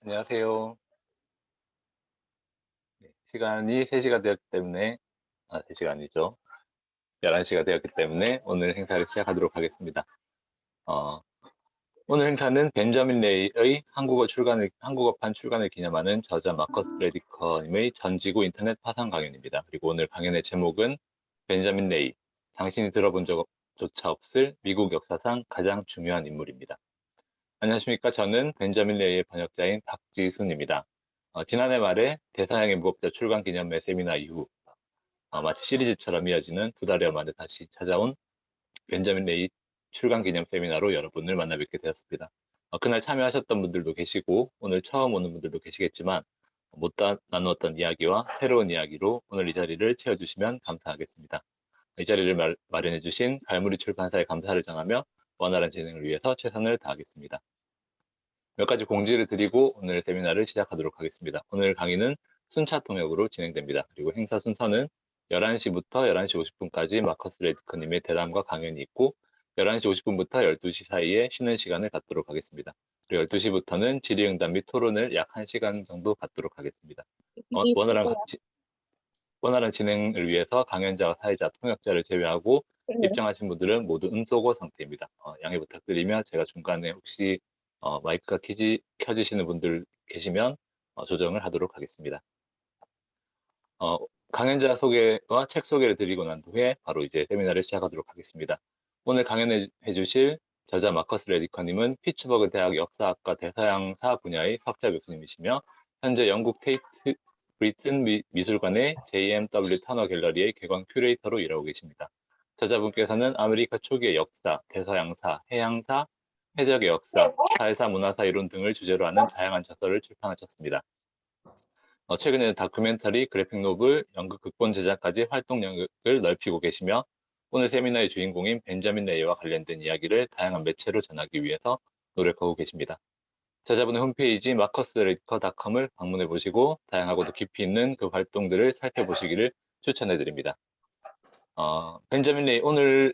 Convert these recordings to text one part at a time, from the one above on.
안녕하세요. 네, 시간이 3시가 되었기 때문에, 3시가 아니죠. 11시가 되었기 때문에 오늘 행사를 시작하도록 하겠습니다. 오늘 행사는 벤저민 레이의 한국어판 출간을 기념하는 저자 마커스 레디커님의 전지구 인터넷 화상 강연입니다. 그리고 오늘 강연의 제목은 벤저민 레이, 당신이 들어본 적조차 없을 미국 역사상 가장 중요한 인물입니다. 안녕하십니까. 저는 벤저민 레이의 번역자인 박지순입니다. 지난해 말에 대서양의 무법자 출간 기념회 세미나 이후 마치 시리즈처럼 이어지는 2달여 만에 다시 찾아온 벤저민 레이 출간 기념 세미나로 여러분을 만나 뵙게 되었습니다. 그날 참여하셨던 분들도 계시고 오늘 처음 오는 분들도 계시겠지만 못 나누었던 이야기와 새로운 이야기로 오늘 이 자리를 채워주시면 감사하겠습니다. 이 자리를 마련해 주신 갈무리 출판사에 감사를 전하며 원활한 진행을 위해서 최선을 다하겠습니다. 몇 가지 공지를 드리고 오늘 세미나를 시작하도록 하겠습니다. 오늘 강의는 순차 통역으로 진행됩니다. 그리고 행사 순서는 11시부터 11시 50분까지 마커스 레디커님의 대담과 강연이 있고 11시 50분부터 12시 사이에 쉬는 시간을 갖도록 하겠습니다. 그리고 12시부터는 질의응답 및 토론을 약 1시간 정도 갖도록 하겠습니다. 원활한 진행을 위해서 강연자와 사회자, 통역자를 제외하고 입장하신 분들은 모두 음소거 상태입니다. 양해 부탁드리며 제가 중간에 혹시 마이크가 켜지시는 분들 계시면 조정을 하도록 하겠습니다. 강연자 소개와 책 소개를 드리고 난 후에 바로 이제 세미나를 시작하도록 하겠습니다. 오늘 강연해 주실 저자 마커스 레디커님은 피츠버그 대학 역사학과 대서양사 분야의 석좌 교수님이시며 현재 영국 테이트 브리튼 미술관의 JMW 터너 갤러리의 개관 큐레이터로 일하고 계십니다. 저자분께서는 아메리카 초기의 역사, 대서양사, 해양사, 해적의 역사, 사회사, 문화사 이론 등을 주제로 하는 다양한 저서를 출판하셨습니다. 최근에는 다큐멘터리, 그래픽 노블, 연극 극본 제작까지 활동 영역을 넓히고 계시며 오늘 세미나의 주인공인 벤저민 레이와 관련된 이야기를 다양한 매체로 전하기 위해서 노력하고 계십니다. 저자분의 홈페이지 마커스레디커.com을 방문해 보시고 다양하고도 깊이 있는 그 활동들을 살펴보시기를 추천해 드립니다. 벤저민 레이, 오늘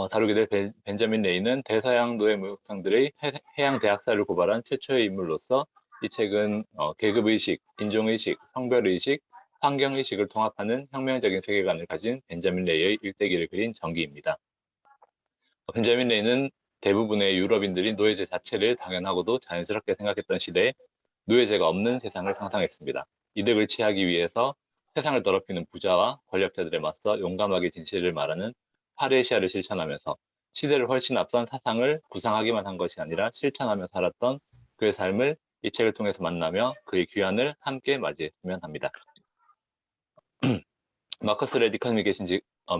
다루게 될 벤저민 레이는 대서양 노예무역상들의 해양 대학살을 고발한 최초의 인물로서 이 책은 계급의식, 인종의식, 성별의식, 환경의식을 통합하는 혁명적인 세계관을 가진 벤저민 레이의 일대기를 그린 전기입니다. 벤저민 레이는 대부분의 유럽인들이 노예제 자체를 당연하고도 자연스럽게 생각했던 시대에 노예제가 없는 세상을 상상했습니다. 이득을 취하기 위해서 세상을 더럽히는 부자와 권력자들에 맞서 용감하게 진실을 말하는 파레시아를 실천하면서 시대를 훨씬 앞선 사상을 구상하기만 한 것이 아니라 실천하며 살았던 그의 삶을 이 책을 통해서 만나며 그의 귀환을 함께 맞이했으면 합니다. 마커스 레디커님이 계신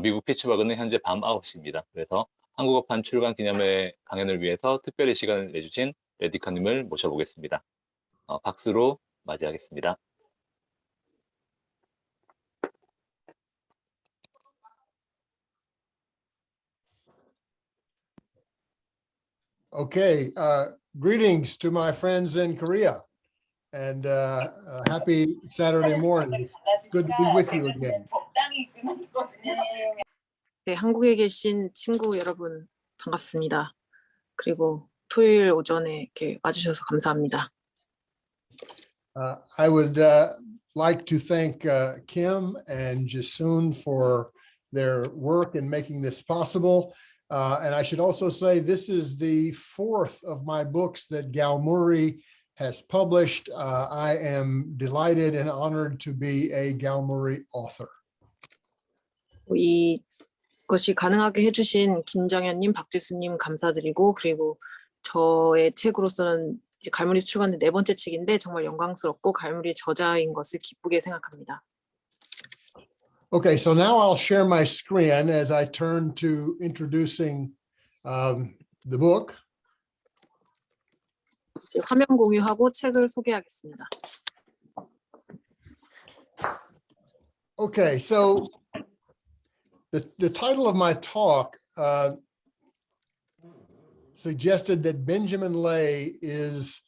미국 피츠버그는 현재 밤 9시입니다. 그래서 한국어판 출간 기념회 강연을 위해서 특별히 시간을 내주신 레디커님을 모셔보겠습니다. 박수로 맞이하겠습니다. Okay, greetings to my friends in Korea, and happy Saturday morning. It's good to be with you again. 네, 한국에 계신 친구 여러분 반갑습니다. 그리고 토요일 오전에 이렇게 와주셔서 감사합니다. I would like to thank Kim and Jisoon for their work in making this possible. And I should also say this is the 4th of my books that Galmuri has published. I am delighted and honored to be a Galmuri author. 이것이 가능하게 해주신 김정현님, 박지수님 감사드리고 그리고 저의 책으로서는 이제 갈무리 출간된 4번째 책인데 정말 영광스럽고 갈무리 저자인 것을 기쁘게 생각합니다. Okay, so now I'll share my screen as I turn to introducing the book. 이제 화면 공유하고 책을 소개하겠습니다. Okay, so the title of my talk suggested that Benjamin Lay is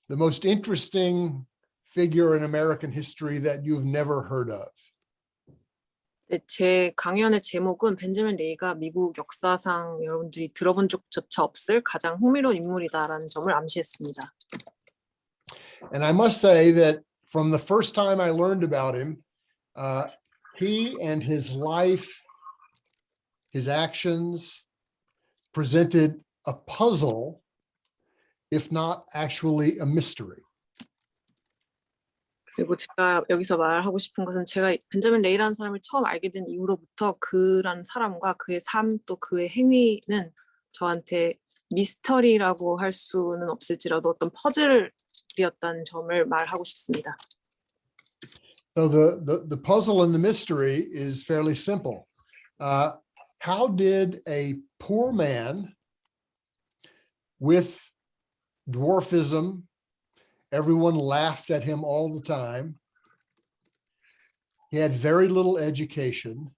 the most interesting figure in American history that you've never heard of. 네, 제 강연의 제목은 벤저민 레이가 미국 역사상 여러분들이 들어본 적조차 없을 가장 흥미로운 인물이다라는 점을 암시했습니다. And I must say that from the first time I learned about him, he and his life, his actions presented a puzzle, if not actually a mystery. 그리고 제가 여기서 말하고 싶은 것은 제가 벤자민 레이라는 사람을 처음 알게 된 이후로부터 그라는 사람과 그의 삶 또 그의 행위는 저한테 미스터리라고 할 수는 없을지라도 어떤 퍼즐이었다는 점을 말하고 싶습니다. So the puzzle and the mystery is fairly simple. How did a poor man with dwarfism, everyone laughed at him all the time, he had very little education,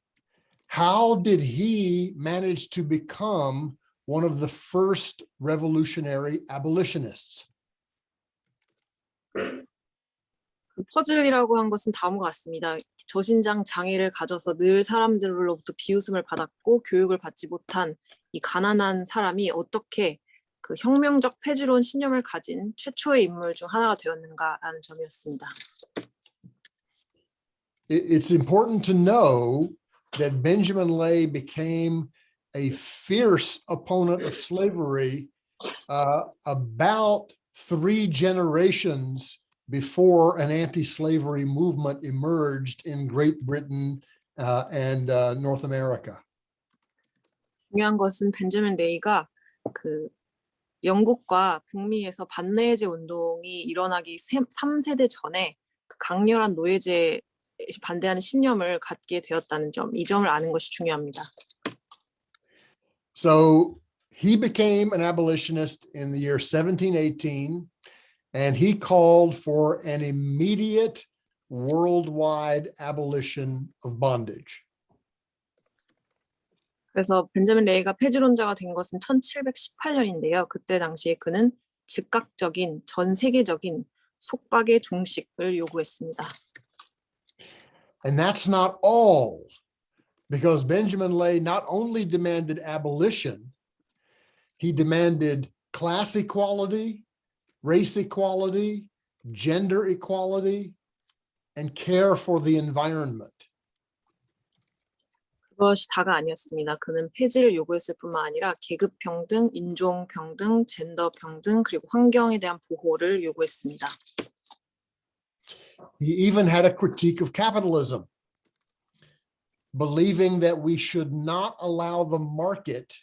how did he manage to become one of the first revolutionary abolitionists? 그 퍼즐이라고 한 것은 다음과 같습니다. 저신장 장애를 가져서 늘 사람들로부터 비웃음을 받았고 교육을 받지 못한 이 가난한 사람이 어떻게 그 혁명적 폐지론 신념을 가진 최초의 인물 중 하나가 되었는가라는 점이었습니다. It's important to know that Benjamin Lay became a fierce opponent of slavery about 3 generations before an anti-slavery movement emerged in Great Britain and North America. 중요한 것은 벤자민 레이가 그 영국과 북미에서 반노예제 운동이 일어나기 3세대 전에 그 강렬한 노예제에 반대하는 신념을 갖게 되었다는 점, 이 점을 아는 것이 중요합니다. So he became an abolitionist in the year 1718, and he called for an immediate worldwide abolition of bondage. 그래서 벤자민 레이가 폐지론자가 된 것은 1718년인데요. 그때 당시에 그는 즉각적인 전 세계적인 속박의 종식을 요구했습니다. And that's not all, because Benjamin Lay not only demanded abolition, he demanded class equality, race equality, gender equality, and care for the environment. 그것이 다가 아니었습니다. 그는 폐지를 요구했을 뿐만 아니라 계급 평등, 인종 평등, 젠더 평등, 그리고 환경에 대한 보호를 요구했습니다. He even had a critique of capitalism, believing that we should not allow the market,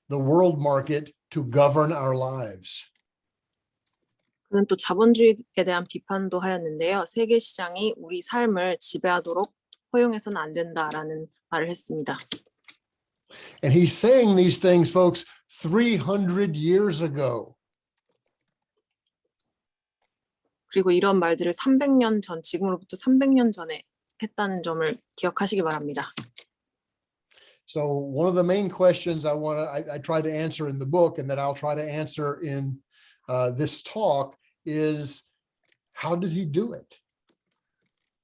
the world market, to govern our lives. 그는 또 자본주의에 대한 비판도 하였는데요. 세계 시장이 우리 삶을 지배하도록 허용해서는 안 된다라는 말을 했습니다. And he's saying these things, folks, 300 years ago. 그리고 이런 말들을 300년 전, 지금으로부터 300년 전에 했다는 점을 기억하시기 바랍니다. So one of the main questions I try to answer in the book, and that I'll try to answer in this talk, is how did he do it?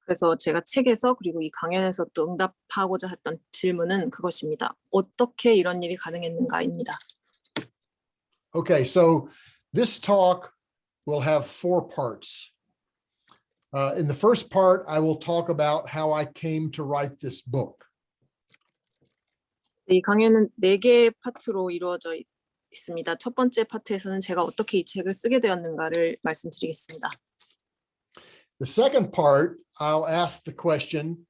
그래서 제가 책에서 그리고 이 강연에서 또 응답하고자 했던 질문은 그것입니다. 어떻게 이런 일이 가능했는가입니다. Okay, so this talk will have 4 parts. In the first part, I will talk about how I came to write this book. 이 강연은 4개의 파트로 이루어져 있습니다. 첫 번째 파트에서는 제가 어떻게 이 책을 쓰게 되었는가를 말씀드리겠습니다. The second part, I'll ask the question,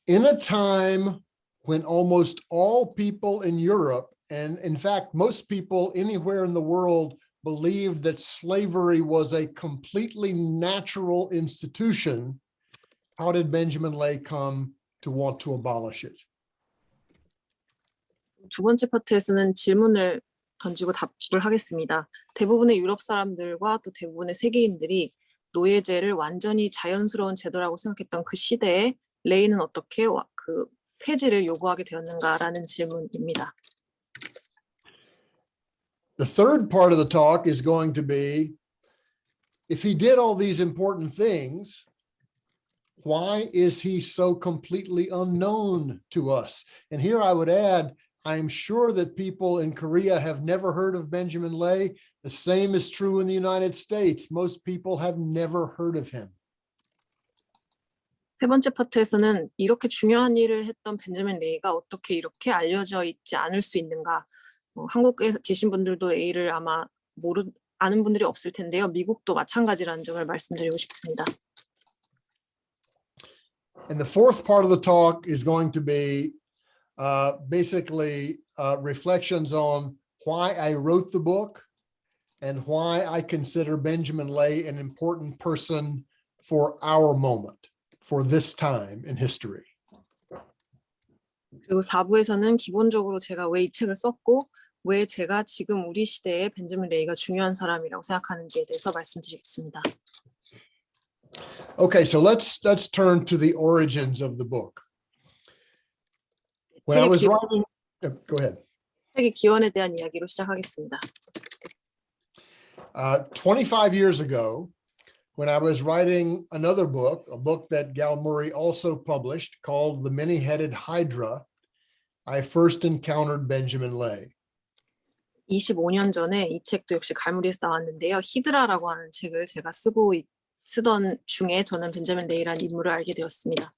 in a time when almost all people in Europe, and in fact, most people anywhere in the world, believed that slavery was a completely natural institution, how did Benjamin Lay come to want to abolish it? 두 번째 파트에서는 질문을 던지고 답을 하겠습니다. 대부분의 유럽 사람들과 또 대부분의 세계인들이 노예제를 완전히 자연스러운 제도라고 생각했던 그 시대에 레이는 어떻게 그 폐지를 요구하게 되었는가라는 질문입니다. The third part of the talk is going to be, if he did all these important things, why is he so completely unknown to us? And here I would add, I'm sure that people in Korea have never heard of Benjamin Lay. The same is true in the United States. Most people have never heard of him. 세 번째 파트에서는 이렇게 중요한 일을 했던 벤저민 레이가 어떻게 이렇게 알려져 있지 않을 수 있는가. 한국에 계신 분들도 레이를 아마 아는 분들이 없을 텐데요. 미국도 마찬가지라는 점을 말씀드리고 싶습니다. And the fourth part of the talk is going to be basically reflections on why I wrote the book and why I consider Benjamin Lay an important person for our moment, for this time in history. 그리고 4부에서는 기본적으로 제가 왜 이 책을 썼고 왜 제가 지금 우리 시대에 벤저민 레이가 중요한 사람이라고 생각하는지에 대해서 말씀드리겠습니다. Okay, so let's turn to the origins of the book. When I was writing, go ahead. 책의 기원에 대한 이야기로 시작하겠습니다. 25 years ago, when I was writing another book, a book that Gal Murray also published called The Many-Headed Hydra, I first encountered Benjamin Lay. 25년 전에 이 책도 역시 갈무리에서 나왔는데요. 히드라라고 하는 책을 제가 쓰던 중에 저는 벤저민 레이라는 인물을 알게 되었습니다.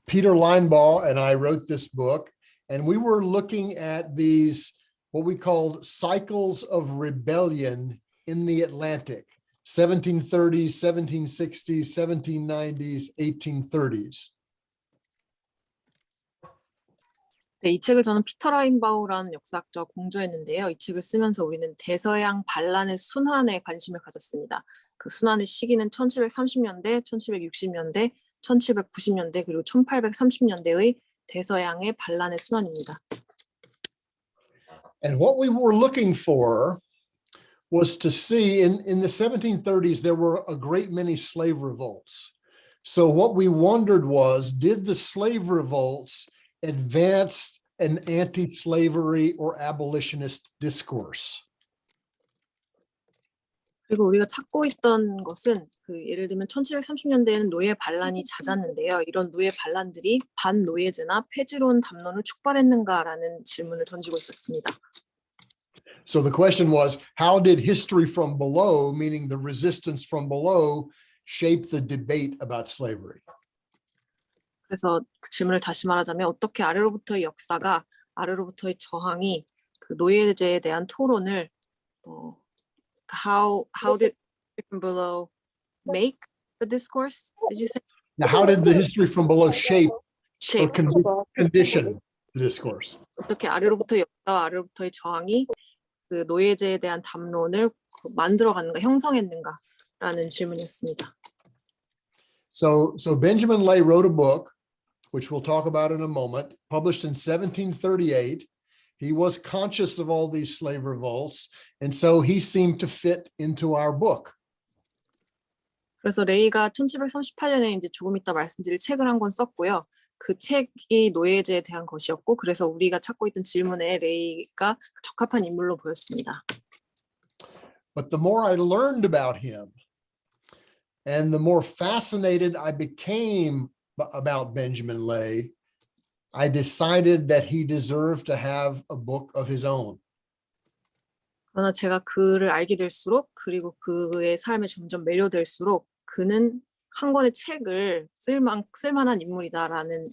Peter Linebaugh and I wrote this book, and we were looking at these, what we called cycles of rebellion in the Atlantic, 1730s, 1760s, 1790s, 1830s. 네, 이 책을 저는 피터 라인바우라는 역사학자와 공저했는데요. 이 책을 쓰면서 우리는 대서양 반란의 순환에 관심을 가졌습니다. 그 순환의 시기는 1730년대, 1760년대, 1790년대 그리고 1830년대의 대서양의 반란의 순환입니다. And what we were looking for was to see in the 1730s, there were a great many slave revolts. So what we wondered was, did the slave revolts advance an anti-slavery or abolitionist discourse? 그리고 우리가 찾고 있던 것은 예를 들면 1730년대에는 노예 반란이 잦았는데요. 이런 노예 반란들이 반노예제나 폐지론 담론을 촉발했는가라는 질문을 던지고 있었습니다. So the question was, how did history from below, meaning the resistance from below, shape the debate about slavery? 그래서 그 질문을 다시 말하자면 어떻게 아래로부터의 역사가 아래로부터의 저항이 그 노예제에 대한 토론을 how did from below make the discourse? Did you say? Now, how did the history from below shape or shape. condition the discourse? 어떻게 아래로부터 역사와 아래로부터의 저항이 그 노예제에 대한 담론을 만들어갔는가, 형성했는가라는 질문이었습니다. So Benjamin Lay wrote a book, which we'll talk about in a moment, published in 1738. He was conscious of all these slave revolts, and so he seemed to fit into our book. 그래서 레이가 1738년에 이제 조금 이따 말씀드릴 책을 한 권 썼고요. 그 책이 노예제에 대한 것이었고, 그래서 우리가 찾고 있던 질문에 레이가 적합한 인물로 보였습니다. But the more I learned about him, and the more fascinated I became about Benjamin Lay, I decided that he deserved to have a book of his own. 그러나 제가 그를 알게 될수록 그리고 그의 삶에 점점 매료될수록 그는 한 권의 책을 쓸만한 인물이다라는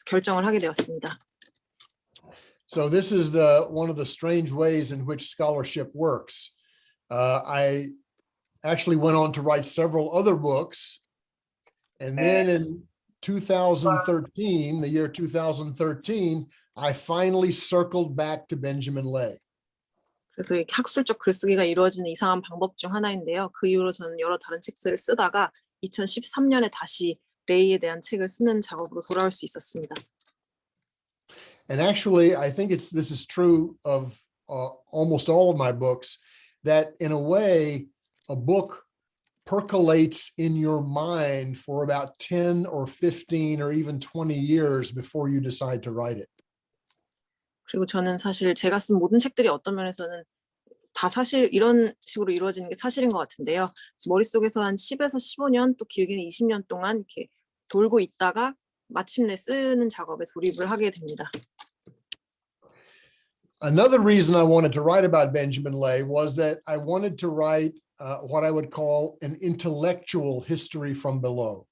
결정을 하게 되었습니다. So this is one of the strange ways in which scholarship works. I actually went on to write several other books, and then in 2013, the year 2013, I finally circled back to Benjamin Lay. 그래서 학술적 글쓰기가 이루어지는 이상한 방법 중 하나인데요. 그 이후로 저는 여러 다른 책들을 쓰다가 2013년에 다시 레이에 대한 책을 쓰는 작업으로 돌아올 수 있었습니다. And actually, I think this is true of almost all of my books, that in a way, a book percolates in your mind for about 10 or 15 or even 20 years before you decide to write it. 그리고 저는 사실 제가 쓴 모든 책들이 어떤 면에서는 다 사실 이런 식으로 이루어지는 게 사실인 것 같은데요. 머릿속에서 한 10에서 15년 또 길게는 20년 동안 이렇게 돌고 있다가 마침내 쓰는 작업에 돌입을 하게 됩니다. Another reason I wanted to write about Benjamin Lay was that I wanted to write what I would call an intellectual history from below.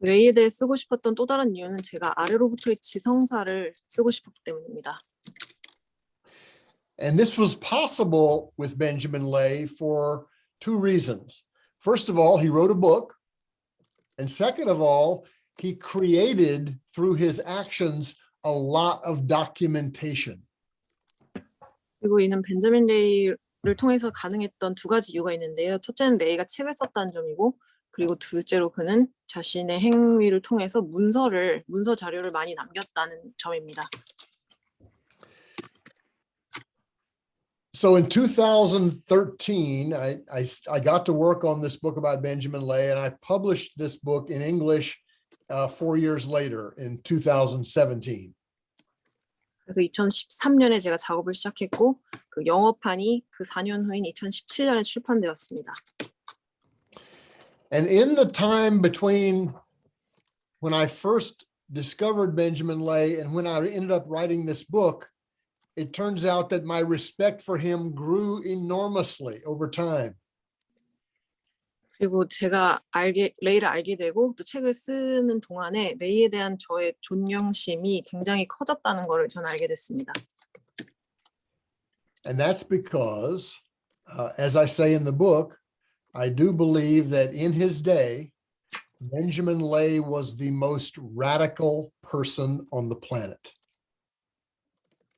레이에 대해 쓰고 싶었던 또 다른 이유는 제가 아래로부터의 지성사를 쓰고 싶었기 때문입니다. And this was possible with Benjamin Lay for two reasons. First of all, he wrote a book. And second of all, he created through his actions a lot of documentation. 그리고 이는 벤자민 레이를 통해서 가능했던 두 가지 이유가 있는데요. 첫째는 레이가 책을 썼다는 점이고, 그리고 둘째로 그는 자신의 행위를 통해서 문서 자료를 많이 남겼다는 점입니다. So in 2013, I got to work on this book about Benjamin Lay, and I published this book in English 4 years later in 2017. 그래서 2013년에 제가 작업을 시작했고 그 영어판이 그 4년 후인 2017년에 출판되었습니다. And in the time between when I first discovered Benjamin Lay and when I ended up writing this book, it turns out that my respect for him grew enormously over time. 그리고 제가 레이를 알게 되고 또 책을 쓰는 동안에 레이에 대한 저의 존경심이 굉장히 커졌다는 것을 저는 알게 됐습니다. And that's because, as I say in the book, I do believe that in his day, Benjamin Lay was the most radical person on the planet.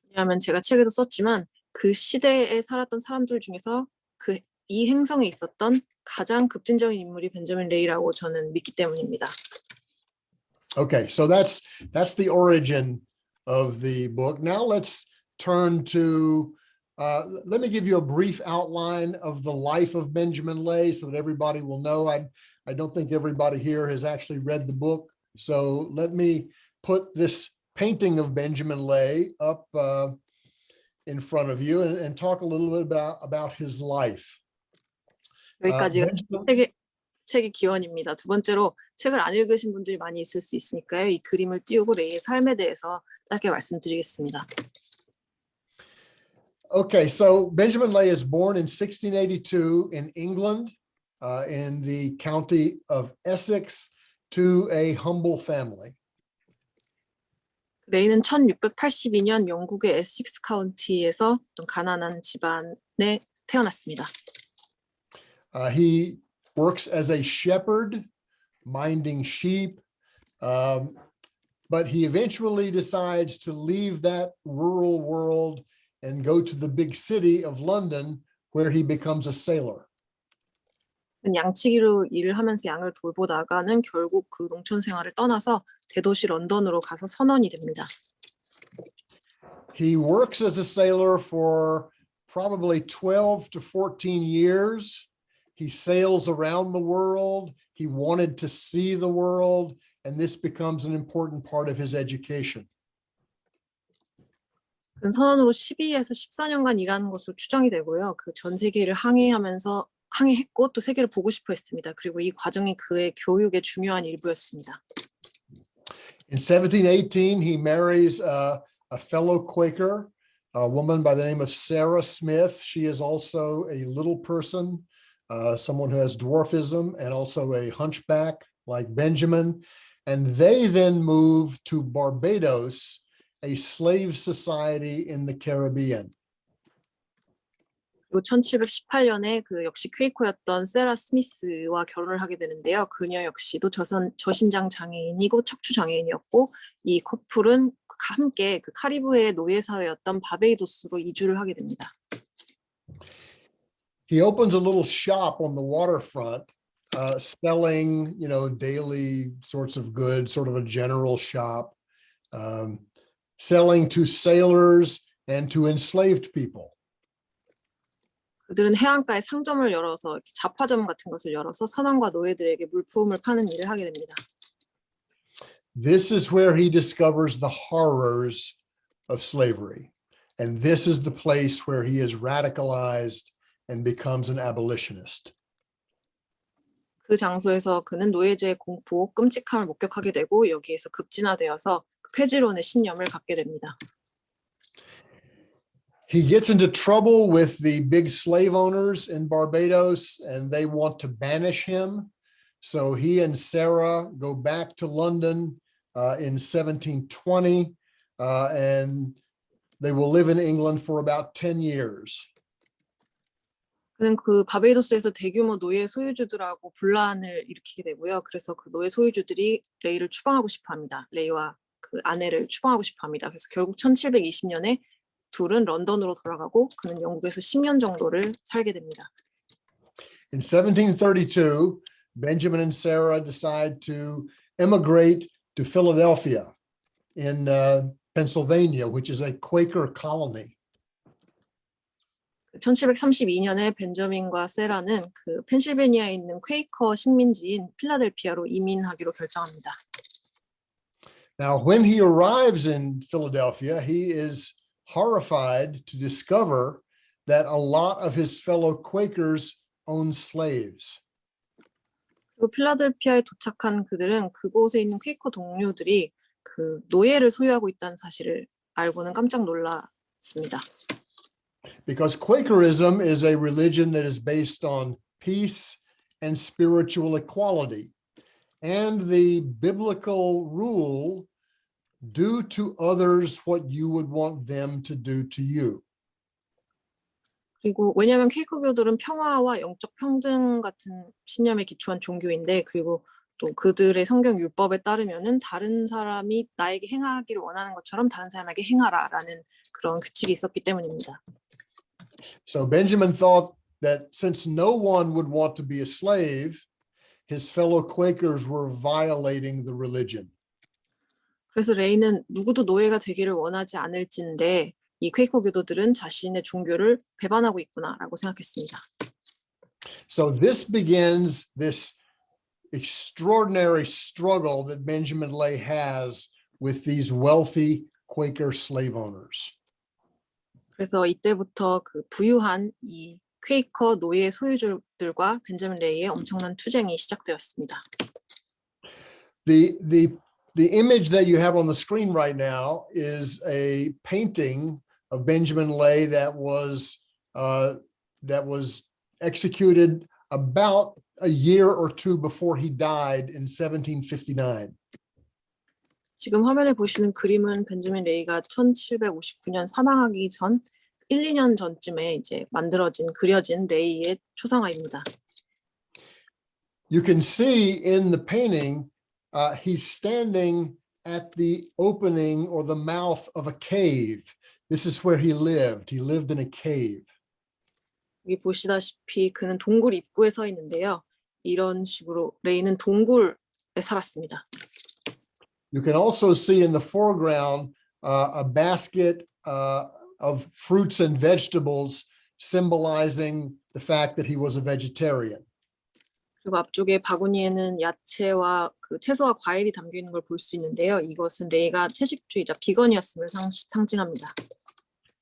왜냐하면 제가 책에도 썼지만 그 시대에 살았던 사람들 중에서 이 행성에 있었던 가장 급진적인 인물이 벤자민 레이라고 저는 믿기 때문입니다. Okay, so that's the origin of the book. Now let's turn to, let me give you a brief outline of the life of Benjamin Lay so that everybody will know. I don't think everybody here has actually read the book. So let me put this painting of Benjamin Lay up in front of you and talk a little bit about his life. 여기까지가 책의 기원입니다. 두 번째로 책을 안 읽으신 분들이 많이 있을 수 있으니까요. 이 그림을 띄우고 레이의 삶에 대해서 짧게 말씀드리겠습니다. Okay, so Benjamin Lay is born in 1682 in England, in the county of Essex, to a humble family. 레이는 1682년 영국의 에식스 카운티에서 어떤 가난한 집안에 태어났습니다. He works as a shepherd, minding sheep, but he eventually decides to leave that rural world and go to the big city of London, where he becomes a sailor. 양치기로 일을 하면서 양을 돌보다가는 결국 그 농촌 생활을 떠나서 대도시 런던으로 가서 선원이 됩니다. He works as a sailor for probably 12 to 14 years. He sails around the world. He wanted to see the world, and this becomes an important part of his education. 선원으로 12에서 14년간 일하는 것으로 추정이 되고요. 그 전 세계를 항해했고 또 세계를 보고 싶어 했습니다. 그리고 이 과정이 그의 교육의 중요한 일부였습니다. In 1718, he marries a fellow Quaker, a woman by the name of Sarah Smith. She is also a little person, someone who has dwarfism and also a hunchback like Benjamin. And they then move to Barbados, a slave society in the Caribbean. 그리고 1718년에 그 역시 퀘이커였던 세라 스미스와 결혼을 하게 되는데요. 그녀 역시도 저신장 장애인이고 척추 장애인이었고 이 커플은 함께 그 카리브해의 노예 사회였던 바베이도스로 이주를 하게 됩니다. He opens a little shop on the waterfront, selling, daily sorts of goods, sort of a general shop, selling to sailors and to enslaved people. 그들은 해안가에 상점을 열어서 잡화점 같은 것을 열어서 선원과 노예들에게 물품을 파는 일을 하게 됩니다. This is where he discovers the horrors of slavery. And this is the place where he is radicalized and becomes an abolitionist. 그 장소에서 그는 노예제의 공포, 끔찍함을 목격하게 되고 여기에서 급진화되어서 폐지론의 신념을 갖게 됩니다. He gets into trouble with the big slave owners in Barbados, and they want to banish him. So he and Sarah go back to London in 1720, and they will live in England for about 10 years. 그는 그 바베이도스에서 대규모 노예 소유주들하고 분란을 일으키게 되고요. 그래서 그 노예 소유주들이 레이를 추방하고 싶어합니다. 레이와 그 아내를 추방하고 싶어합니다. 그래서 결국 1720년에 둘은 런던으로 돌아가고 그는 영국에서 10년 정도를 살게 됩니다. In 1732, Benjamin and Sarah decide to emigrate to Philadelphia in Pennsylvania, which is a Quaker colony. 1732년에 벤저민과 세라는 그 펜실베니아에 있는 퀘이커 식민지인 필라델피아로 이민하기로 결정합니다. Now, when he arrives in Philadelphia, he is horrified to discover that a lot of his fellow Quakers own slaves. 그리고 필라델피아에 도착한 그들은 그곳에 있는 퀘이커 동료들이 그 노예를 소유하고 있다는 사실을 알고는 깜짝 놀랐습니다. Because Quakerism is a religion that is based on peace and spiritual equality, and the biblical rule, do to others what you would want them to do to you. 그리고 왜냐하면 퀘이커교들은 평화와 영적 평등 같은 신념에 기초한 종교인데 그리고 또 그들의 성경 율법에 따르면은 다른 사람이 나에게 행하기를 원하는 것처럼 다른 사람에게 행하라라는 그런 규칙이 있었기 때문입니다. So Benjamin thought that since no one would want to be a slave, his fellow Quakers were violating the religion. 그래서 레이는 누구도 노예가 되기를 원하지 않을진데 이 퀘이커 교도들은 자신의 종교를 배반하고 있구나라고 생각했습니다. So this begins this extraordinary struggle that Benjamin Lay has with these wealthy Quaker slave owners. 그래서 이때부터 그 부유한 이 퀘이커 노예 소유주들과 벤자민 레이의 엄청난 투쟁이 시작되었습니다. The image that you have on the screen right now is a painting of Benjamin Lay that was executed about a year or two before he died in 1759. 지금 화면에 보시는 그림은 벤자민 레이가 1759년 사망하기 전 1, 2년 전쯤에 이제 그려진 레이의 초상화입니다. You can see in the painting, he's standing at the opening or the mouth of a cave. This is where he lived. He lived in a cave. 여기 보시다시피 그는 동굴 입구에 서 있는데요. 이런 식으로 레이는 동굴에 살았습니다. You can also see in the foreground a basket of fruits and vegetables symbolizing the fact that he was a vegetarian. 그리고 앞쪽에 바구니에는 야채와 그 채소와 과일이 담겨 있는 걸 볼 수 있는데요. 이것은 레이가 채식주의자 비건이었음을 상징합니다.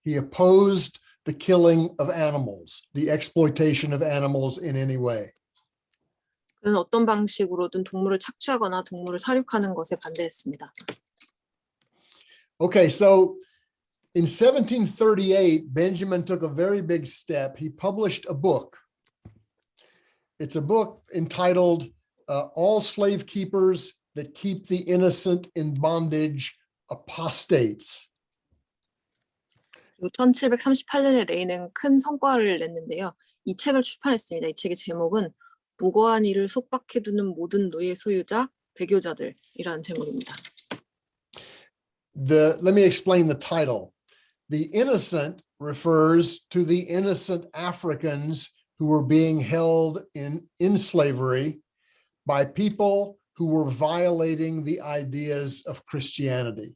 He opposed the killing of animals, the exploitation of animals in any way. 그는 어떤 방식으로든 동물을 착취하거나 동물을 사육하는 것에 반대했습니다. Okay, so in 1738, Benjamin took a very big step. He published a book. It's a book entitled All Slave Keepers That Keep the Innocent in Bondage, Apostates. 1738년에 레이는 큰 성과를 냈는데요. 이 책을 출판했습니다. 이 책의 제목은 무고한 이를 속박해두는 모든 노예 소유자, 배교자들이라는 제목입니다. Let me explain the title. The innocent refers to the innocent Africans who were being held in slavery by people who were violating the ideas of Christianity.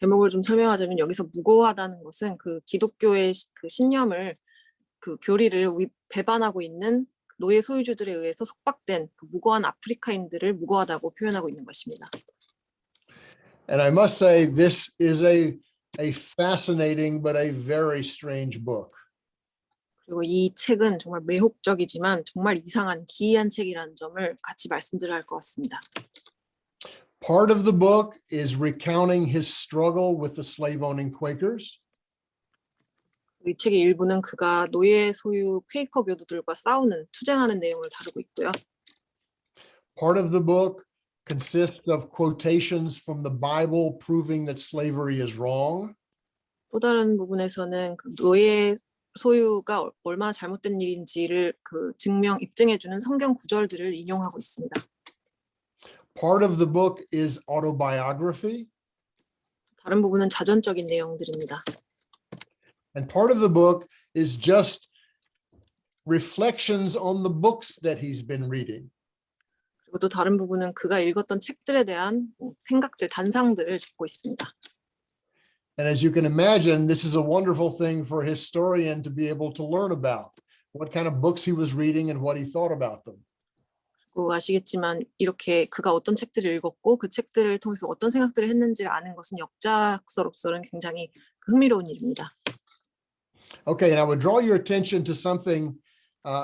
제목을 좀 설명하자면 여기서 무고하다는 것은 그 기독교의 그 신념을 그 교리를 배반하고 있는 노예 소유주들에 의해서 속박된 그 무고한 아프리카인들을 무고하다고 표현하고 있는 것입니다. And I must say this is a fascinating but a very strange book. 그리고 이 책은 정말 매혹적이지만 정말 이상한 기이한 책이라는 점을 같이 말씀드려야 할 것 같습니다. Part of the book is recounting his struggle with the slave-owning Quakers. 이 책의 일부는 그가 노예 소유 퀘이커 교도들과 싸우는 투쟁하는 내용을 다루고 있고요. Part of the book consists of quotations from the Bible proving that slavery is wrong. 또 다른 부분에서는 그 노예 소유가 얼마나 잘못된 일인지를 그 입증해주는 성경 구절들을 인용하고 있습니다. Part of the book is autobiography. 다른 부분은 자전적인 내용들입니다. And part of the book is just reflections on the books that he's been reading. 그리고 또 다른 부분은 그가 읽었던 책들에 대한 생각들, 단상들을 적고 있습니다. And as you can imagine, this is a wonderful thing for a historian to be able to learn about, what kind of books he was reading and what he thought about them. 그리고 아시겠지만 이렇게 그가 어떤 책들을 읽었고 그 책들을 통해서 어떤 생각들을 했는지를 아는 것은 역사학서로서는 굉장히 흥미로운 일입니다. Okay, and I would draw your attention to something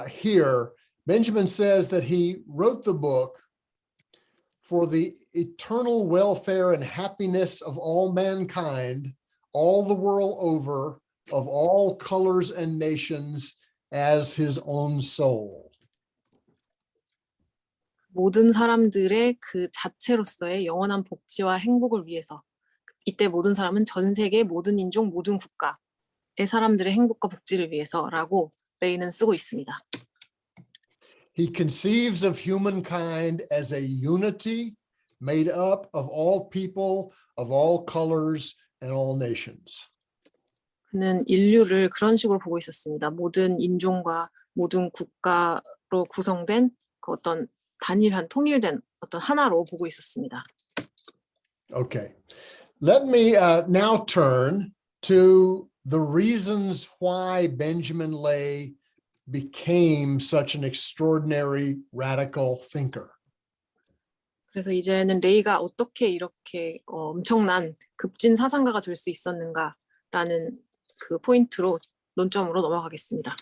here. Benjamin says that he wrote the book for the eternal welfare and happiness of all mankind, all the world over, of all colors and nations, as his own soul. 모든 사람들의 그 자체로서의 영원한 복지와 행복을 위해서 이때 모든 사람은 전 세계 모든 인종 모든 국가의 사람들의 행복과 복지를 위해서라고 레이는 쓰고 있습니다. He conceives of humankind as a unity made up of all people, of all colors, and all nations. 그는 인류를 그런 식으로 보고 있었습니다. 모든 인종과 모든 국가로 구성된 그 어떤 단일한 통일된 어떤 하나로 보고 있었습니다. Okay, let me now turn to the reasons why Benjamin Lay became such an extraordinary radical thinker. 그래서 이제는 레이가 어떻게 이렇게 엄청난 급진 사상가가 될 수 있었는가라는 그 포인트로 논점으로 넘어가겠습니다.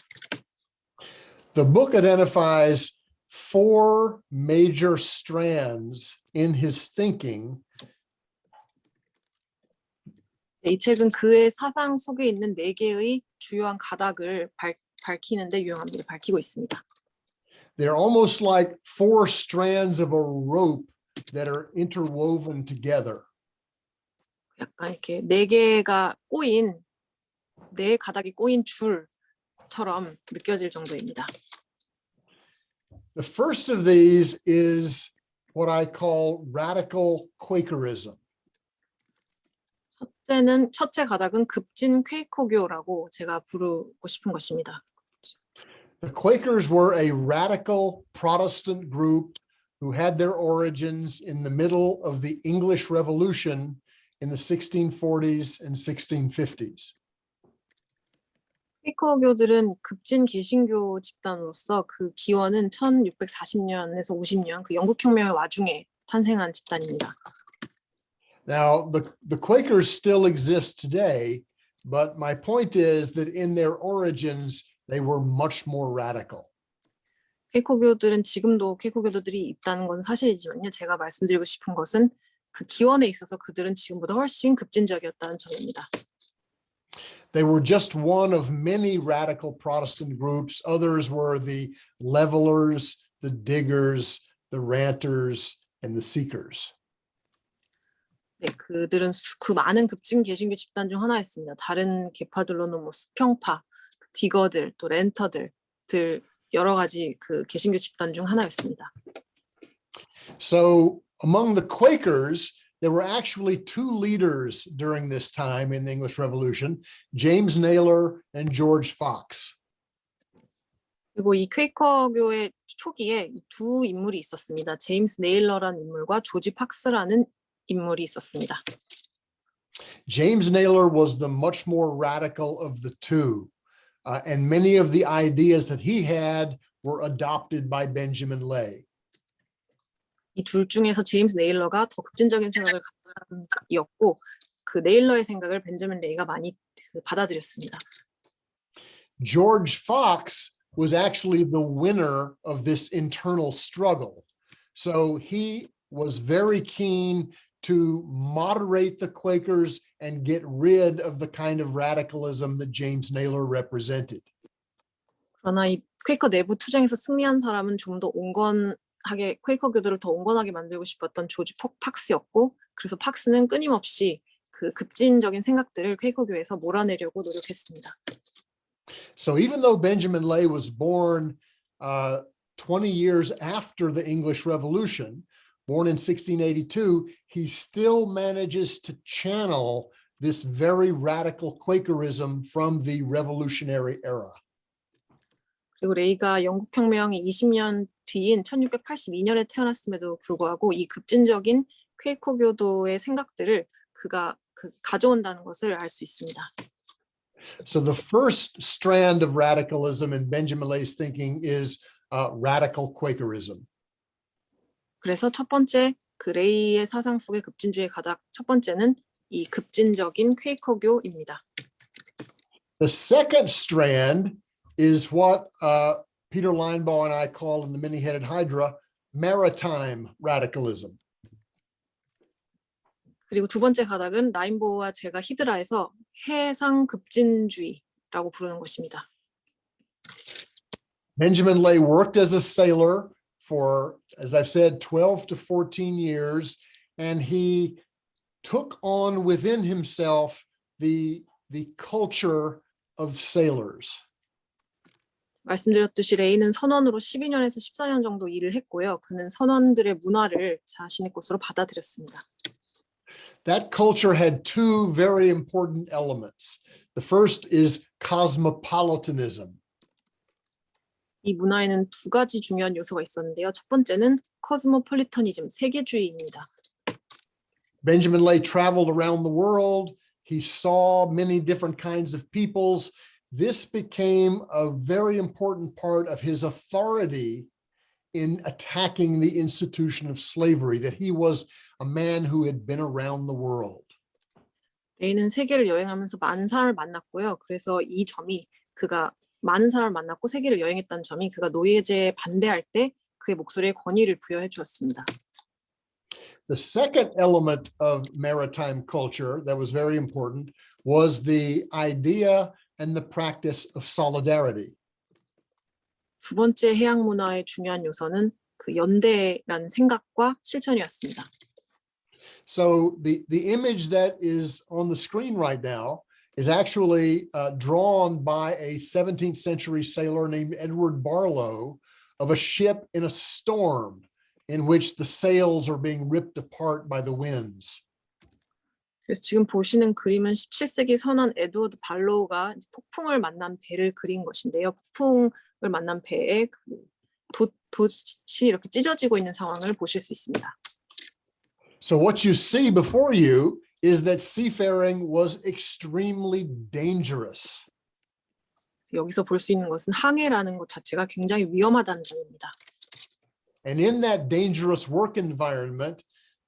The book identifies 4 major strands in his thinking. 이 책은 그의 사상 속에 있는 4개의 주요한 가닥을 밝히는데 유용합니다. 밝히고 있습니다. They're almost like 4 strands of a rope that are interwoven together. 약간 이렇게 4개가 꼬인 4가닥이 꼬인 줄처럼 느껴질 정도입니다. The first of these is what I call radical Quakerism. 첫째 가닥은 급진 퀘이커교라고 제가 부르고 싶은 것입니다. The Quakers were a radical Protestant group who had their origins in the middle of the English Revolution in the 1640s and 1650s. 퀘이커교들은 급진 개신교 집단으로서 그 기원은 1640년에서 50년 그 영국 혁명의 와중에 탄생한 집단입니다. Now, the Quakers still exist today, but my point is that in their origins, they were much more radical. 퀘이커교들은 지금도 퀘이커교도들이 있다는 건 사실이지만요. 제가 말씀드리고 싶은 것은 그 기원에 있어서 그들은 지금보다 훨씬 급진적이었다는 점입니다. They were just one of many radical Protestant groups. Others were the levelers, the diggers, the ranters, and the seekers. 네, 그들은 그 많은 급진 개신교 집단 중 하나였습니다. 다른 계파들로는 뭐 수평파, 디거들, 또 렌터들 여러 가지 그 개신교 집단 중 하나였습니다. So among the Quakers, there were actually 2 leaders during this time in the English Revolution, James Naylor and George Fox. 그리고 이 퀘이커교의 초기에 2 인물이 있었습니다. 제임스 네일러라는 인물과 조지 팍스라는 인물이 있었습니다. James Naylor was the much more radical of the 2, and many of the ideas that he had were adopted by Benjamin Lay. 이 둘 중에서 제임스 네일러가 더 급진적인 생각을 갖는 자였고 그 네일러의 생각을 벤저민 레이가 많이 받아들였습니다. George Fox was actually the winner of this internal struggle. So he was very keen to moderate the Quakers and get rid of the kind of radicalism that James Naylor represented. 그러나 이 퀘이커 내부 투쟁에서 승리한 사람은 좀 더 온건하게 퀘이커 교도를 더 온건하게 만들고 싶었던 조지 팍스였고, 그래서 팍스는 끊임없이 그 급진적인 생각들을 퀘이커 교회에서 몰아내려고 노력했습니다. So even though Benjamin Lay was born 20 years after the English Revolution, born in 1682, he still manages to channel this very radical Quakerism from the Revolutionary era. 그리고 레이가 영국 혁명이 20년 뒤인 1682년에 태어났음에도 불구하고 이 급진적인 퀘이커 교도의 생각들을 그가 가져온다는 것을 알 수 있습니다. So the first strand of radicalism in Benjamin Lay's thinking is radical Quakerism. 그래서 첫 번째 그 레이의 사상 속의 급진주의 가닥 첫 번째는 이 급진적인 퀘이커교입니다. The second strand is what Peter Linebaugh and I call in the Many-Headed Hydra Maritime Radicalism. 그리고 두 번째 가닥은 라인보우와 제가 히드라에서 해상 급진주의라고 부르는 것입니다. Benjamin Lay worked as a sailor for, as I've said, 12 to 14 years, and he took on within himself the culture of sailors. 말씀드렸듯이 레이는 선원으로 12년에서 14년 정도 일을 했고요. 그는 선원들의 문화를 자신의 것으로 받아들였습니다. That culture had two very important elements. The first is cosmopolitanism. 이 문화에는 두 가지 중요한 요소가 있었는데요. 첫 번째는 코스모폴리터니즘, 세계주의입니다. Benjamin Lay traveled around the world. He saw many different kinds of peoples. This became a very important part of his authority in attacking the institution of slavery, that he was a man who had been around the world. 레이는 세계를 여행하면서 많은 사람을 만났고요. 그래서 이 점이 그가 많은 사람을 만났고 세계를 여행했다는 점이 그가 노예제에 반대할 때 그의 목소리에 권위를 부여해 주었습니다. The second element of maritime culture that was very important was the idea and the practice of solidarity. 두 번째 해양 문화의 중요한 요소는 그 연대라는 생각과 실천이었습니다. So the image that is on the screen right now is actually drawn by a 17th century sailor named Edward Barlow of a ship in a storm in which the sails are being ripped apart by the winds. 그래서 지금 보시는 그림은 17세기 선원 에드워드 발로우가 폭풍을 만난 배를 그린 것인데요. 폭풍을 만난 배에 돛이 이렇게 찢어지고 있는 상황을 보실 수 있습니다. So what you see before you is that seafaring was extremely dangerous. 여기서 볼 수 있는 것은 항해라는 것 자체가 굉장히 위험하다는 점입니다. And in that dangerous work environment,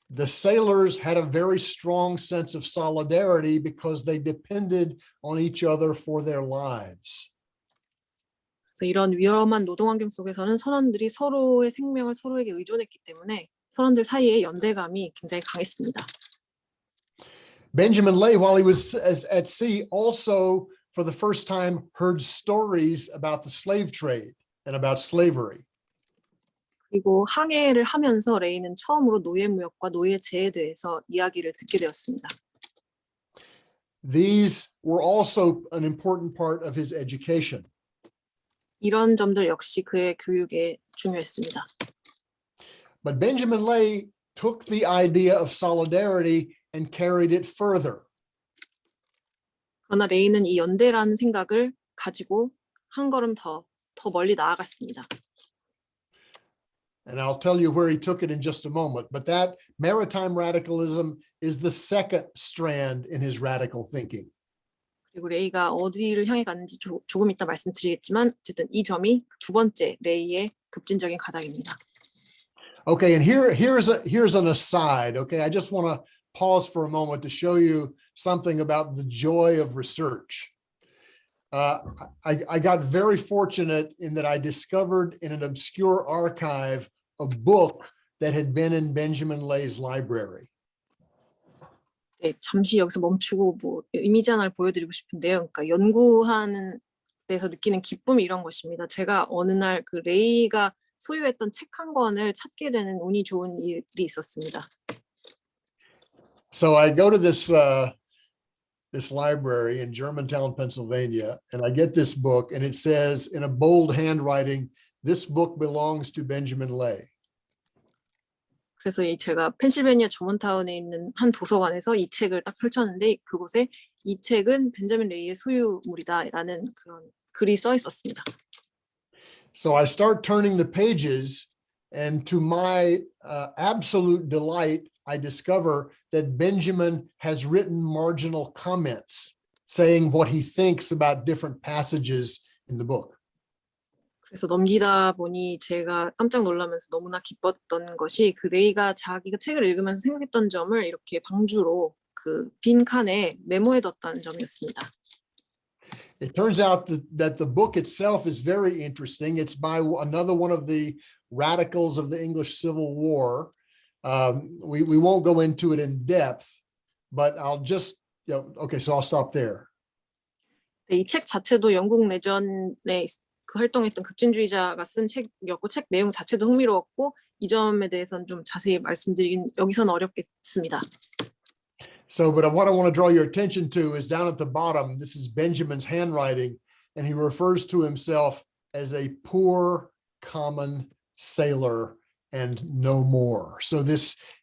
the sailors had a very strong sense of solidarity because they depended on each other for their lives. 그래서 이런 위험한 노동 환경 속에서는 선원들이 서로의 생명을 서로에게 의존했기 때문에 선원들 사이의 연대감이 굉장히 강했습니다. Benjamin Lay, while he was at sea, also for the first time heard stories about the slave trade and about slavery. 그리고 항해를 하면서 레이는 처음으로 노예무역과 노예제에 대해서 이야기를 듣게 되었습니다. These were also an important part of his education. 이런 점들 역시 그의 교육에 중요했습니다. But Benjamin Lay took the idea of solidarity and carried it further. 그러나 레이는 이 연대라는 생각을 가지고 한 걸음 더 멀리 나아갔습니다. And I'll tell you where he took it in just a moment. But that maritime radicalism is the second strand in his radical thinking. 그리고 레이가 어디를 향해 갔는지 조금 이따 말씀드리겠지만 어쨌든 이 점이 두 번째 레이의 급진적인 가닥입니다. Okay, and here's an aside. Okay, I just want to pause for a moment to show you something about the joy of research. I got very fortunate in that I discovered in an obscure archive a book that had been in Benjamin Lay's library. 네, 잠시 여기서 멈추고 뭐 이미지 하나를 보여드리고 싶은데요. 그러니까 연구하는 데서 느끼는 기쁨이 이런 것입니다. 제가 어느 날 그 레이가 소유했던 책 한 권을 찾게 되는 운이 좋은 일이 있었습니다. So I go to this library in Germantown, Pennsylvania, and I get this book, and it says in a bold handwriting, "This book belongs to Benjamin Lay." 그래서 제가 펜실베니아 저먼타운에 있는 한 도서관에서 이 책을 딱 펼쳤는데 그곳에 이 책은 벤자민 레이의 소유물이다라는 그런 글이 써 있었습니다. So I start turning the pages, and to my absolute delight, I discover that Benjamin has written marginal comments saying what he thinks about different passages in the book. 그래서 넘기다 보니 제가 깜짝 놀라면서 너무나 기뻤던 것이 그 레이가 자기가 책을 읽으면서 생각했던 점을 이렇게 방주로 그 빈 칸에 메모해뒀다는 점이었습니다. It turns out that the book itself is very interesting. It's by another one of the radicals of the English Civil War. We won't go into it in depth, but I'll just, okay, so I'll stop there. 네, 이 책 자체도 영국 내전에 그 활동했던 급진주의자가 쓴 책이었고 책 내용 자체도 흥미로웠고 이 점에 대해서는 좀 자세히 말씀드리긴 여기서는 어렵겠습니다. So, but what I want to draw your attention to is down at the bottom. This is Benjamin's handwriting, and he refers to himself as a poor common sailor and no more. So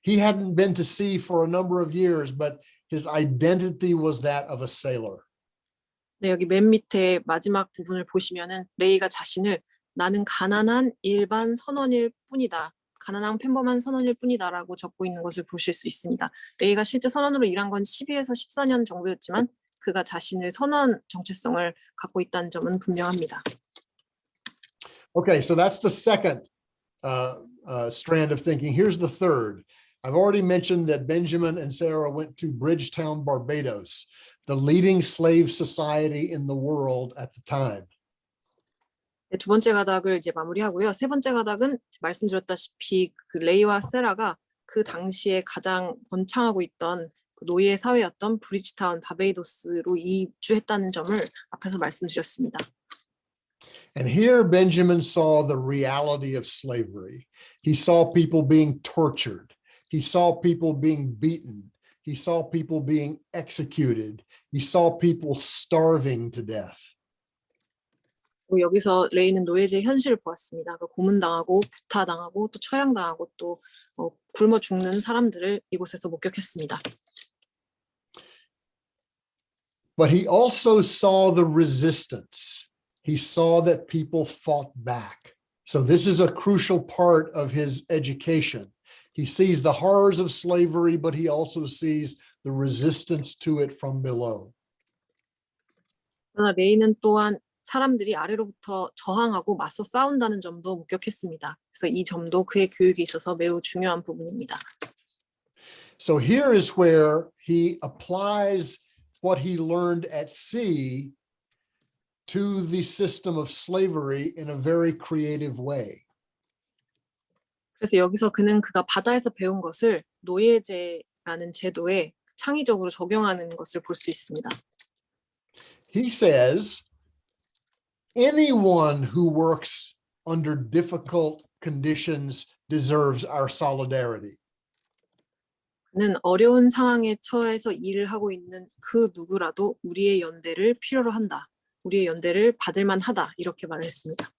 he hadn't been to sea for a number of years, but his identity was that of a sailor. 네, 여기 맨 밑에 마지막 부분을 보시면은 레이가 자신을 나는 가난한 일반 선원일 뿐이다. 가난한 평범한 선원일 뿐이다라고 적고 있는 것을 보실 수 있습니다. 레이가 실제 선원으로 일한 건 12에서 14년 정도였지만 그가 자신을 선원 정체성을 갖고 있다는 점은 분명합니다. Okay, so that's the second strand of thinking. Here's the third. I've already mentioned that Benjamin and Sarah went to Bridgetown, Barbados, the leading slave society in the world at the time. 네, 두 번째 가닥을 이제 마무리하고요. 세 번째 가닥은 말씀드렸다시피 그 레이와 세라가 그 당시에 가장 번창하고 있던 그 노예 사회였던 브리지타운 바베이도스로 이주했다는 점을 앞에서 말씀드렸습니다. And here Benjamin saw the reality of slavery. He saw people being tortured. He saw people being beaten. He saw people being executed. He saw people starving to death. 여기서 레이는 노예제의 현실을 보았습니다. 고문당하고 구타당하고 또 처형당하고 또 굶어 죽는 사람들을 이곳에서 목격했습니다. But he also saw the resistance. He saw that people fought back. So this is a crucial part of his education. He sees the horrors of slavery, but he also sees the resistance to it from below. 그러나 레이는 또한 사람들이 아래로부터 저항하고 맞서 싸운다는 점도 목격했습니다. 그래서 이 점도 그의 교육에 있어서 매우 중요한 부분입니다. So here is where he applies what he learned at sea to the system of slavery in a very creative way. 그래서 여기서 그가 바다에서 배운 것을 노예제라는 제도에 창의적으로 적용하는 것을 볼 수 있습니다. He says, anyone who works under difficult conditions deserves our solidarity. 그는 어려운 상황에 처해서 일을 하고 있는 그 누구라도 우리의 연대를 필요로 한다. 우리의 연대를 받을 만하다. 이렇게 말을 했습니다.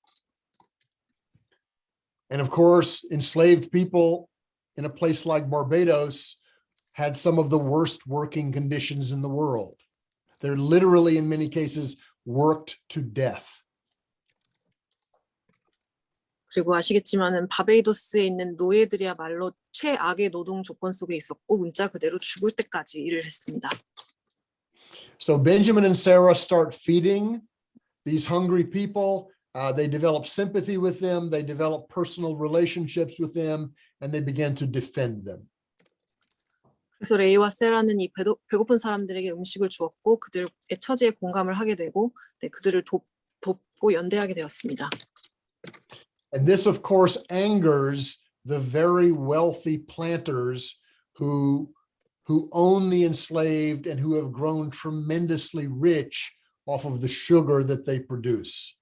And of course, enslaved people in a place like Barbados had some of the worst working conditions in the world. They're literally, in many cases, worked to death. 그리고 아시겠지만은 바베이도스에 있는 노예들이야말로 최악의 노동 조건 속에 있었고 문자 그대로 죽을 때까지 일을 했습니다. So Benjamin and Sarah start feeding these hungry people. They develop sympathy with them. They develop personal relationships with them, and they begin to defend them. 그래서 레이와 세라는 이 배고픈 사람들에게 음식을 주었고 그들의 처지에 공감을 하게 되고 그들을 돕고 연대하게 되었습니다. And this, of course, angers the very wealthy planters who own the enslaved and who have grown tremendously rich off of the sugar that they produce.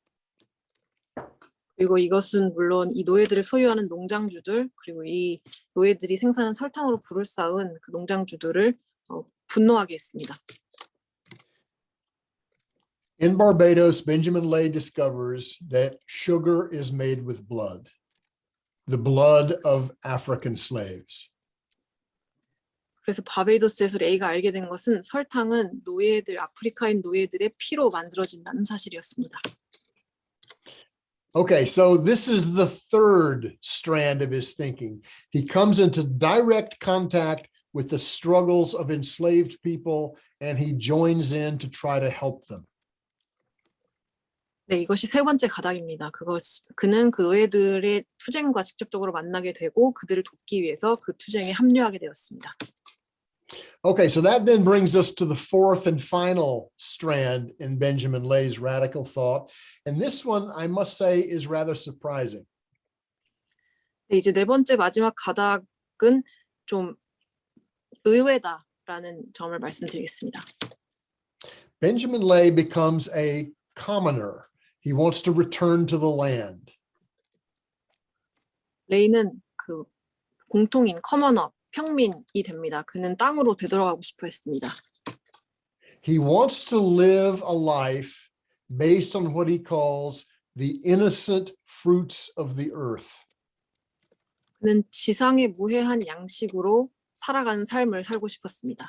그리고 이것은 물론 이 노예들을 소유하는 농장주들 그리고 이 노예들이 생산한 설탕으로 부를 쌓은 그 농장주들을 분노하게 했습니다. In Barbados, Benjamin Lay discovers that sugar is made with blood, the blood of African slaves. 그래서 바베이도스에서 레이가 알게 된 것은 설탕은 아프리카인 노예들의 피로 만들어진다는 사실이었습니다. Okay, so this is the third strand of his thinking. He comes into direct contact with the struggles of enslaved people, and he joins in to try to help them. 네, 이것이 세 번째 가닥입니다. 그는 그 노예들의 투쟁과 직접적으로 만나게 되고 그들을 돕기 위해서 그 투쟁에 합류하게 되었습니다. Okay, so that then brings us to the fourth and final strand in Benjamin Lay's radical thought. And this one, I must say, is rather surprising. 네, 이제 네 번째 마지막 가닥은 좀 의외다라는 점을 말씀드리겠습니다. Benjamin Lay becomes a commoner. He wants to return to the land. 레이는 그 공통인 커머너, 평민이 됩니다. 그는 땅으로 되돌아가고 싶어 했습니다. He wants to live a life based on what he calls the innocent fruits of the earth. 그는 지상의 무해한 양식으로 살아가는 삶을 살고 싶었습니다.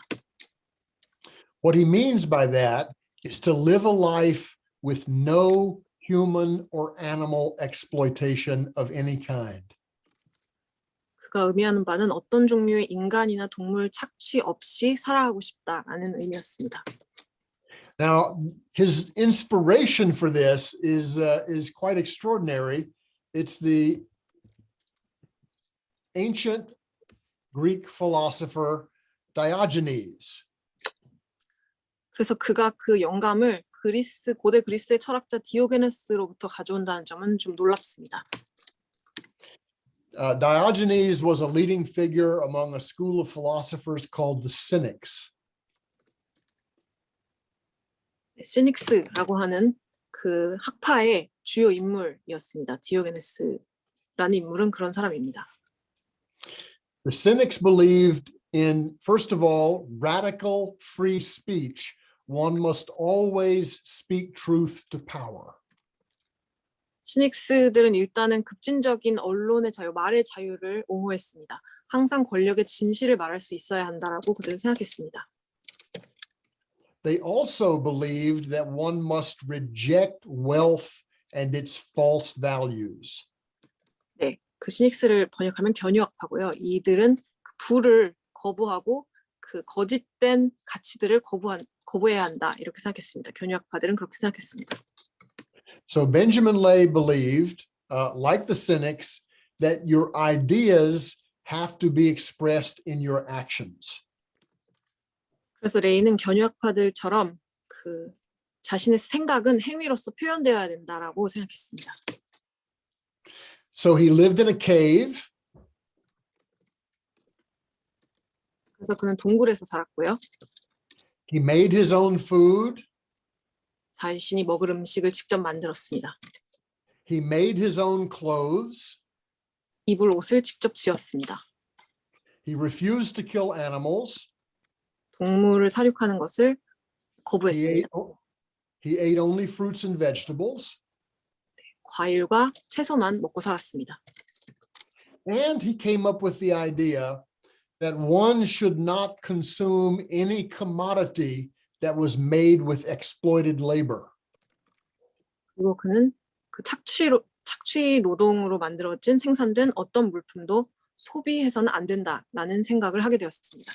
What he means by that is to live a life with no human or animal exploitation of any kind. 그가 의미하는 바는 어떤 종류의 인간이나 동물 착취 없이 살아가고 싶다라는 의미였습니다. Now, his inspiration for this is quite extraordinary. It's the ancient Greek philosopher Diogenes. 그래서 그가 그 영감을 고대 그리스의 철학자 디오게네스로부터 가져온다는 점은 좀 놀랍습니다. Diogenes was a leading figure among a school of philosophers called the Cynics. 시닉스라고 하는 그 학파의 주요 인물이었습니다. 디오게네스라는 인물은 그런 사람입니다. The Cynics believed in, first of all, radical free speech. One must always speak truth to power. 시닉스들은 일단은 급진적인 언론의 자유, 말의 자유를 옹호했습니다. 항상 권력의 진실을 말할 수 있어야 한다라고 그들은 생각했습니다. They also believed that one must reject wealth and its false values. 네, 그 시닉스를 번역하면 견유학파고요. 이들은 그 부를 거부하고 그 거짓된 가치들을 거부해야 한다 이렇게 생각했습니다. 견유학파들은 그렇게 생각했습니다. So Benjamin Lay believed, like the Cynics, that your ideas have to be expressed in your actions. 그래서 레이는 견유학파들처럼 그 자신의 생각은 행위로서 표현되어야 된다라고 생각했습니다. So he lived in a cave. 그래서 그는 동굴에서 살았고요. He made his own food. 자신이 먹을 음식을 직접 만들었습니다. He made his own clothes. 입을 옷을 직접 지었습니다. He refused to kill animals. 동물을 사육하는 것을 거부했습니다. He ate only fruits and vegetables. 과일과 채소만 먹고 살았습니다. And he came up with the idea that one should not consume any commodity that was made with exploited labor. 그리고 그는 그 착취 노동으로 만들어진 생산된 어떤 물품도 소비해서는 안 된다라는 생각을 하게 되었습니다.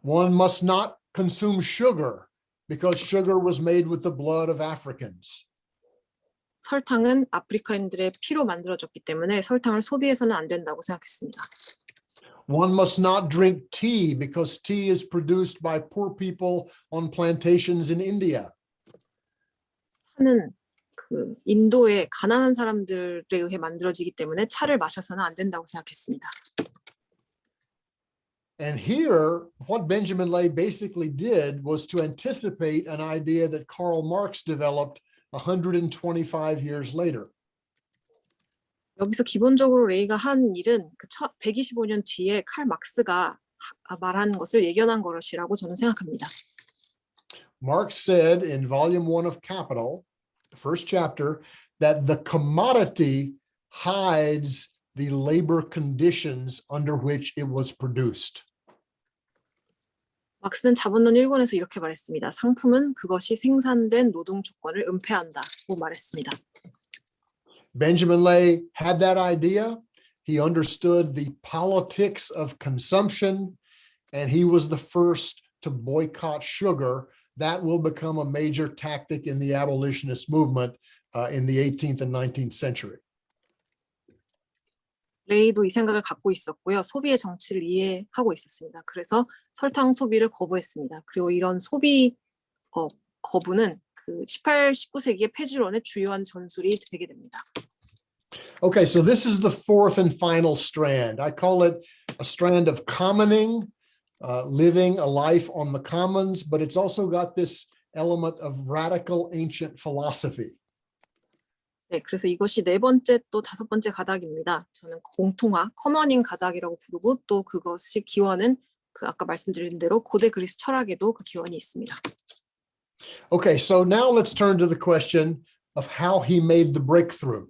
One must not consume sugar because sugar was made with the blood of Africans. 설탕은 아프리카인들의 피로 만들어졌기 때문에 설탕을 소비해서는 안 된다고 생각했습니다. One must not drink tea because tea is produced by poor people on plantations in India. 차는 그 인도의 가난한 사람들에 의해 만들어지기 때문에 차를 마셔서는 안 된다고 생각했습니다. And here, what Benjamin Lay basically did was to anticipate an idea that Karl Marx developed 125 years later. 여기서 기본적으로 레이가 한 일은 그 125년 뒤에 칼 막스가 말한 것을 예견한 것이라고 저는 생각합니다. Marx said in volume 1 of Capital, the first chapter, that the commodity hides the labor conditions under which it was produced. 막스는 자본론 1권에서 이렇게 말했습니다. 상품은 그것이 생산된 노동 조건을 은폐한다고 말했습니다. Benjamin Lay had that idea. He understood the politics of consumption, and he was the first to boycott sugar. That will become a major tactic in the abolitionist movement in the 18th and 19th century. 레이도 이 생각을 갖고 있었고요. 소비의 정치를 이해하고 있었습니다. 그래서 설탕 소비를 거부했습니다. 그리고 이런 소비 거부는 그 18, 19세기의 폐지론의 주요한 전술이 되게 됩니다. Okay, so this is the fourth and final strand. I call it a strand of commoning, living a life on the commons, but it's also got this element of radical ancient philosophy. 네, 그래서 이것이 네 번째 또 다섯 번째 가닥입니다. 저는 공통화, 커머닝 가닥이라고 부르고 또 그것이 기원은 그 아까 말씀드린 대로 고대 그리스 철학에도 그 기원이 있습니다. Okay, so now let's turn to the question of how he made the breakthrough.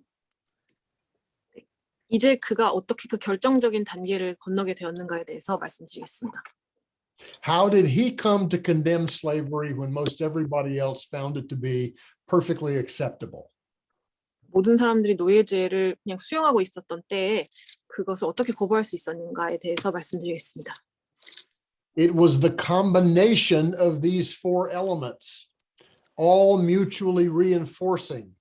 이제 그가 어떻게 그 결정적인 단계를 건너게 되었는가에 대해서 말씀드리겠습니다. How did he come to condemn slavery when most everybody else found it to be perfectly acceptable? 모든 사람들이 노예제를 그냥 수용하고 있었던 때에 그것을 어떻게 거부할 수 있었는가에 대해서 말씀드리겠습니다. It was the combination of these four elements, all mutually reinforcing.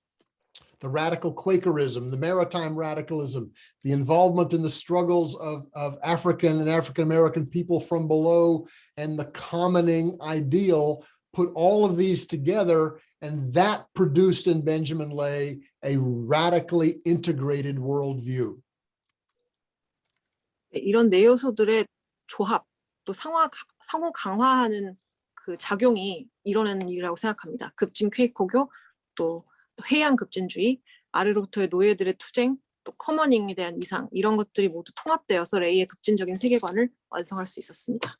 The radical Quakerism, the Maritime Radicalism, the involvement in the struggles of African and African-American people from below, and the commoning ideal, put all of these together, and that produced in Benjamin Lay a radically integrated worldview. 이런 네 요소들의 조합, 또 상호 강화하는 그 작용이 이뤄내는 일이라고 생각합니다. 급진 퀘이커교, 또 해양 급진주의, 아래로부터의 노예들의 투쟁, 또 커머닝에 대한 이상, 이런 것들이 모두 통합되어서 레이의 급진적인 세계관을 완성할 수 있었습니다.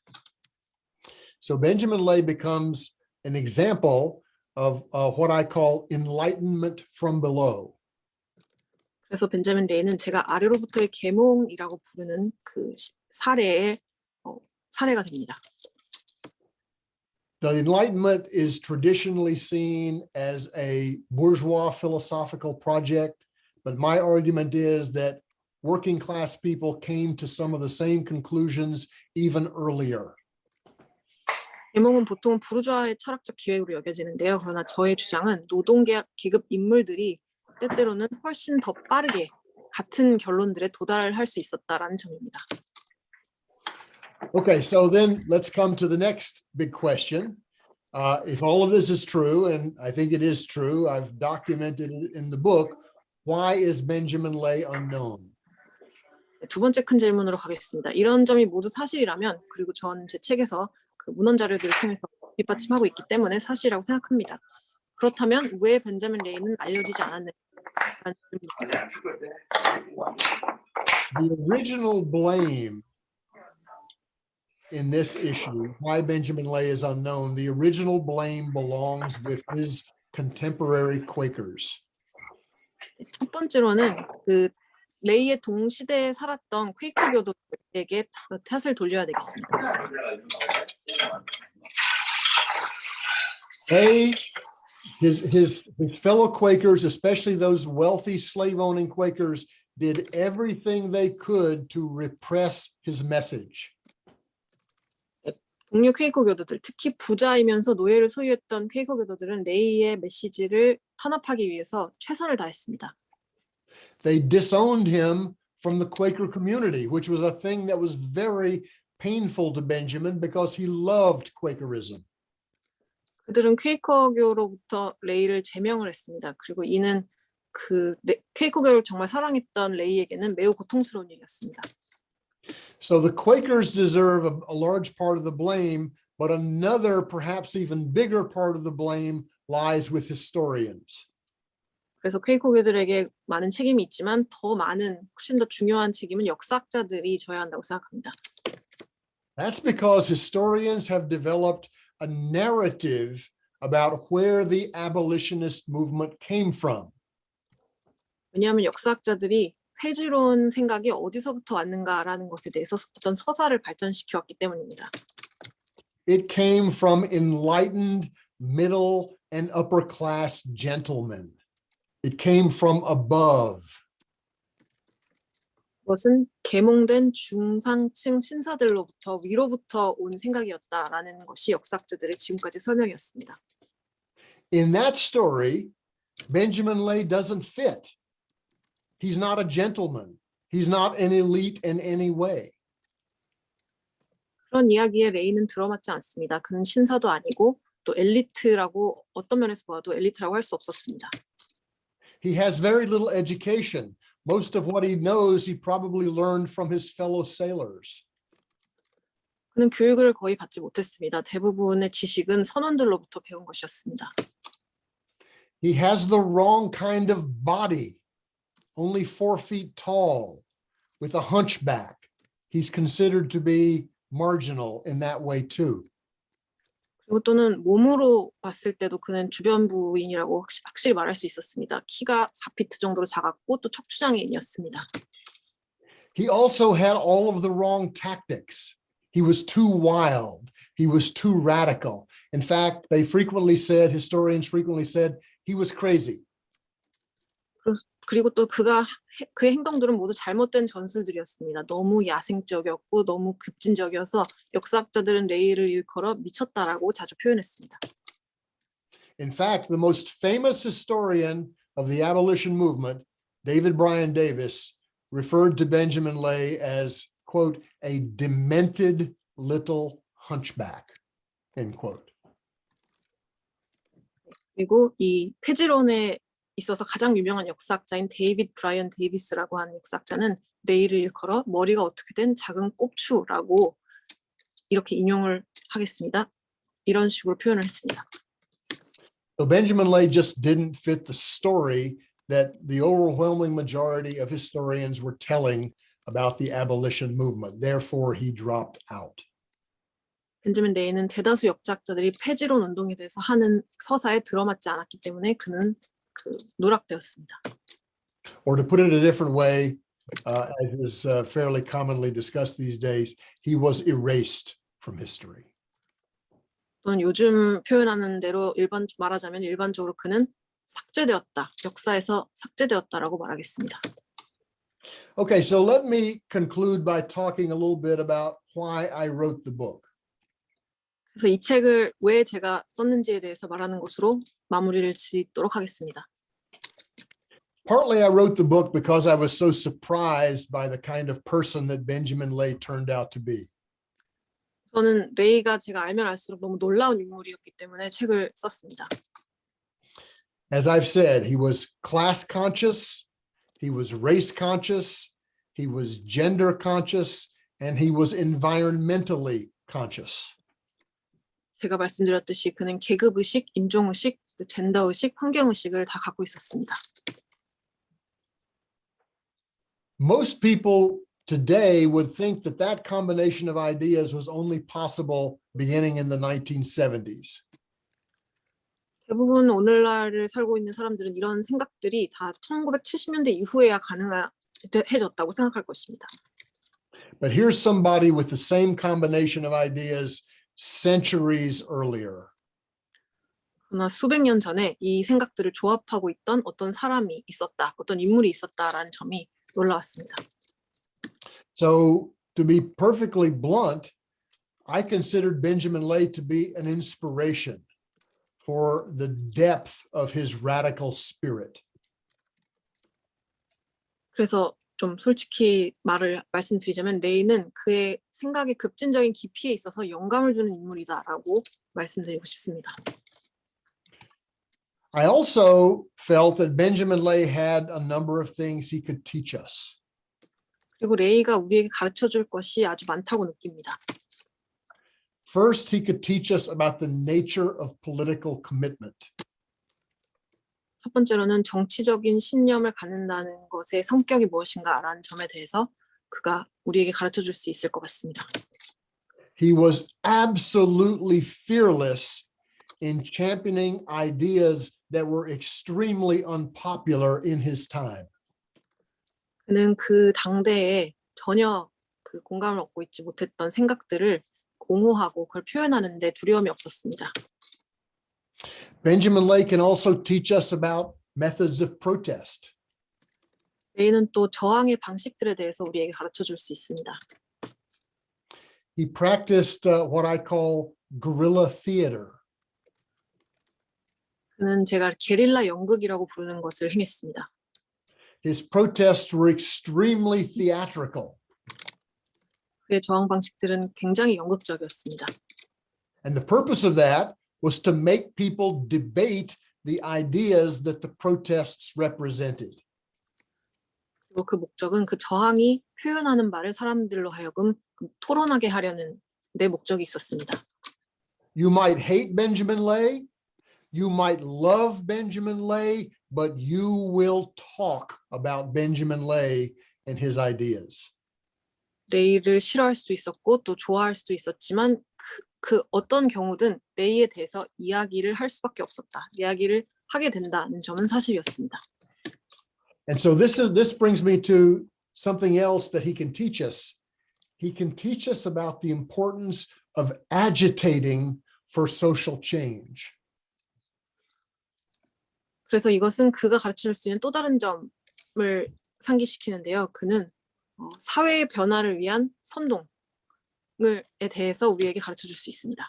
So Benjamin Lay becomes an example of what I call enlightenment from below. 그래서 벤자민 레이는 제가 아래로부터의 계몽이라고 부르는 그 사례가 됩니다. The Enlightenment is traditionally seen as a bourgeois philosophical project, but my argument is that working class people came to some of the same conclusions even earlier. 계몽은 보통 부르주아의 철학적 기획으로 여겨지는데요. 그러나 저의 주장은 노동계급 인물들이 때때로는 훨씬 더 빠르게 같은 결론들에 도달할 수 있었다라는 점입니다. Okay, so then let's come to the next big question. If all of this is true, and I think it is true, I've documented it in the book, why is Benjamin Lay unknown? 두 번째 큰 질문으로 가겠습니다. 이런 점이 모두 사실이라면, 그리고 전 제 책에서 그 문헌 자료들을 통해서 뒷받침하고 있기 때문에 사실이라고 생각합니다. 그렇다면 왜 벤자민 레이는 알려지지 않았는지? The original blame in this issue, why Benjamin Lay is unknown, the original blame belongs with his contemporary Quakers. 첫 번째로는 그 레이의 동시대에 살았던 퀘이커 교도들에게 탓을 돌려야 되겠습니다. His fellow Quakers, especially those wealthy slave-owning Quakers, did everything they could to repress his message. 동료 퀘이커 교도들, 특히 부자이면서 노예를 소유했던 퀘이커 교도들은 레이의 메시지를 탄압하기 위해서 최선을 다했습니다. They disowned him from the Quaker community, which was a thing that was very painful to Benjamin because he loved Quakerism. 그들은 퀘이커교로부터 레이를 제명을 했습니다. 그리고 이는 퀘이커교를 정말 사랑했던 레이에게는 매우 고통스러운 일이었습니다. So the Quakers deserve a large part of the blame, but another, perhaps even bigger part of the blame lies with historians. 그래서 퀘이커교들에게 많은 책임이 있지만 더 많은, 훨씬 더 중요한 책임은 역사학자들이 져야 한다고 생각합니다. That's because historians have developed a narrative about where the abolitionist movement came from. 왜냐하면 역사학자들이 폐지론 생각이 어디서부터 왔는가라는 것에 대해서 어떤 서사를 발전시켜 왔기 때문입니다. It came from enlightened middle and upper class gentlemen. It came from above. 그것은 계몽된 중상층 신사들로부터 위로부터 온 생각이었다라는 것이 역사학자들의 지금까지 설명이었습니다. In that story, Benjamin Lay doesn't fit. He's not a gentleman. He's not an elite in any way. 그런 이야기에 레이는 들어맞지 않습니다. 그는 신사도 아니고 또 엘리트라고 어떤 면에서 봐도 엘리트라고 할 수 없었습니다. He has very little education. Most of what he knows, he probably learned from his fellow sailors. 그는 교육을 거의 받지 못했습니다. 대부분의 지식은 선원들로부터 배운 것이었습니다. He has the wrong kind of body, only 4 feet tall, with a hunchback. He's considered to be marginal in that way too. 그리고 또는 몸으로 봤을 때도 그는 주변 부인이라고 확실히 말할 수 있었습니다. 키가 4피트 정도로 작았고 또 척추장애인이었습니다. He also had all of the wrong tactics. He was too wild. He was too radical. In fact, historians frequently said he was crazy. 그리고 또 그의 행동들은 모두 잘못된 전술들이었습니다. 너무 야생적이었고 너무 급진적이어서 역사학자들은 레이를 일컬어 미쳤다라고 자주 표현했습니다. In fact, the most famous historian of the abolition movement, David Bryan Davis, referred to Benjamin Lay as, quote, a demented little hunchback, end quote. 그리고 이 폐지론에 있어서 가장 유명한 역사학자인 데이비드 브라이언 데이비스라고 하는 역사학자는 레이를 일컬어 머리가 어떻게 된 작은 꼽추라고 이렇게 인용을 하겠습니다. 이런 식으로 표현을 했습니다. So Benjamin Lay just didn't fit the story that the overwhelming majority of historians were telling about the abolition movement. Therefore, he dropped out. 벤자민 레이는 대다수 역사학자들이 폐지론 운동에 대해서 하는 서사에 들어맞지 않았기 때문에 그는 누락되었습니다. Or to put it a different way, as is fairly commonly discussed these days, he was erased from history. 또는 요즘 표현하는 대로 말하자면 일반적으로 그는 삭제되었다, 역사에서 삭제되었다라고 말하겠습니다. Okay, so let me conclude by talking a little bit about why I wrote the book. 그래서 이 책을 왜 제가 썼는지에 대해서 말하는 것으로 마무리를 짓도록 하겠습니다. Partly I wrote the book because I was so surprised by the kind of person that Benjamin Lay turned out to be. 저는 레이가 제가 알면 알수록 너무 놀라운 인물이었기 때문에 책을 썼습니다. As I've said, he was class conscious, he was race conscious, he was gender conscious, and he was environmentally conscious. 제가 말씀드렸듯이 그는 계급의식, 인종의식, 젠더의식, 환경의식을 다 갖고 있었습니다. Most people today would think that that combination of ideas was only possible beginning in the 1970s. 대부분 오늘날을 살고 있는 사람들은 이런 생각들이 다 1970년대 이후에야 가능해졌다고 생각할 것입니다. But here's somebody with the same combination of ideas centuries earlier. 그러나 수백 년 전에 이 생각들을 조합하고 있던 어떤 사람이 있었다, 어떤 인물이 있었다라는 점이 놀라웠습니다. So to be perfectly blunt, I considered Benjamin Lay to be an inspiration for the depth of his radical spirit. 그래서 좀 솔직히 말씀드리자면 레이는 그의 생각의 급진적인 깊이에 있어서 영감을 주는 인물이다라고 말씀드리고 싶습니다. I also felt that Benjamin Lay had a number of things he could teach us. 그리고 레이가 우리에게 가르쳐 줄 것이 아주 많다고 느낍니다. First, he could teach us about the nature of political commitment. 첫 번째로는 정치적인 신념을 갖는다는 것의 성격이 무엇인가라는 점에 대해서 그가 우리에게 가르쳐 줄 수 있을 것 같습니다. He was absolutely fearless in championing ideas that were extremely unpopular in his time. 그는 그 당대에 전혀 그 공감을 얻고 있지 못했던 생각들을 공호하고 그걸 표현하는데 두려움이 없었습니다. Benjamin Lay can also teach us about methods of protest. 레이는 또 저항의 방식들에 대해서 우리에게 가르쳐 줄 수 있습니다. He practiced what I call guerrilla theater. 그는 제가 게릴라 연극이라고 부르는 것을 행했습니다. His protests were extremely theatrical. 그의 저항 방식들은 굉장히 연극적이었습니다. And the purpose of that was to make people debate the ideas that the protests represented. 그리고 그 목적은 그 저항이 표현하는 말을 사람들로 하여금 토론하게 하려는 내 목적이 있었습니다. You might hate Benjamin Lay, you might love Benjamin Lay, but you will talk about Benjamin Lay and his ideas. 레이를 싫어할 수도 있었고 또 좋아할 수도 있었지만 그 어떤 경우든 레이에 대해서 이야기를 할 수밖에 없었다. 이야기를 하게 된다는 점은 사실이었습니다. And so this brings me to something else that he can teach us. He can teach us about the importance of agitating for social change. 그래서 이것은 그가 가르쳐 줄 수 있는 또 다른 점을 상기시키는데요. 그는 사회의 변화를 위한 선동에 대해서 우리에게 가르쳐 줄 수 있습니다.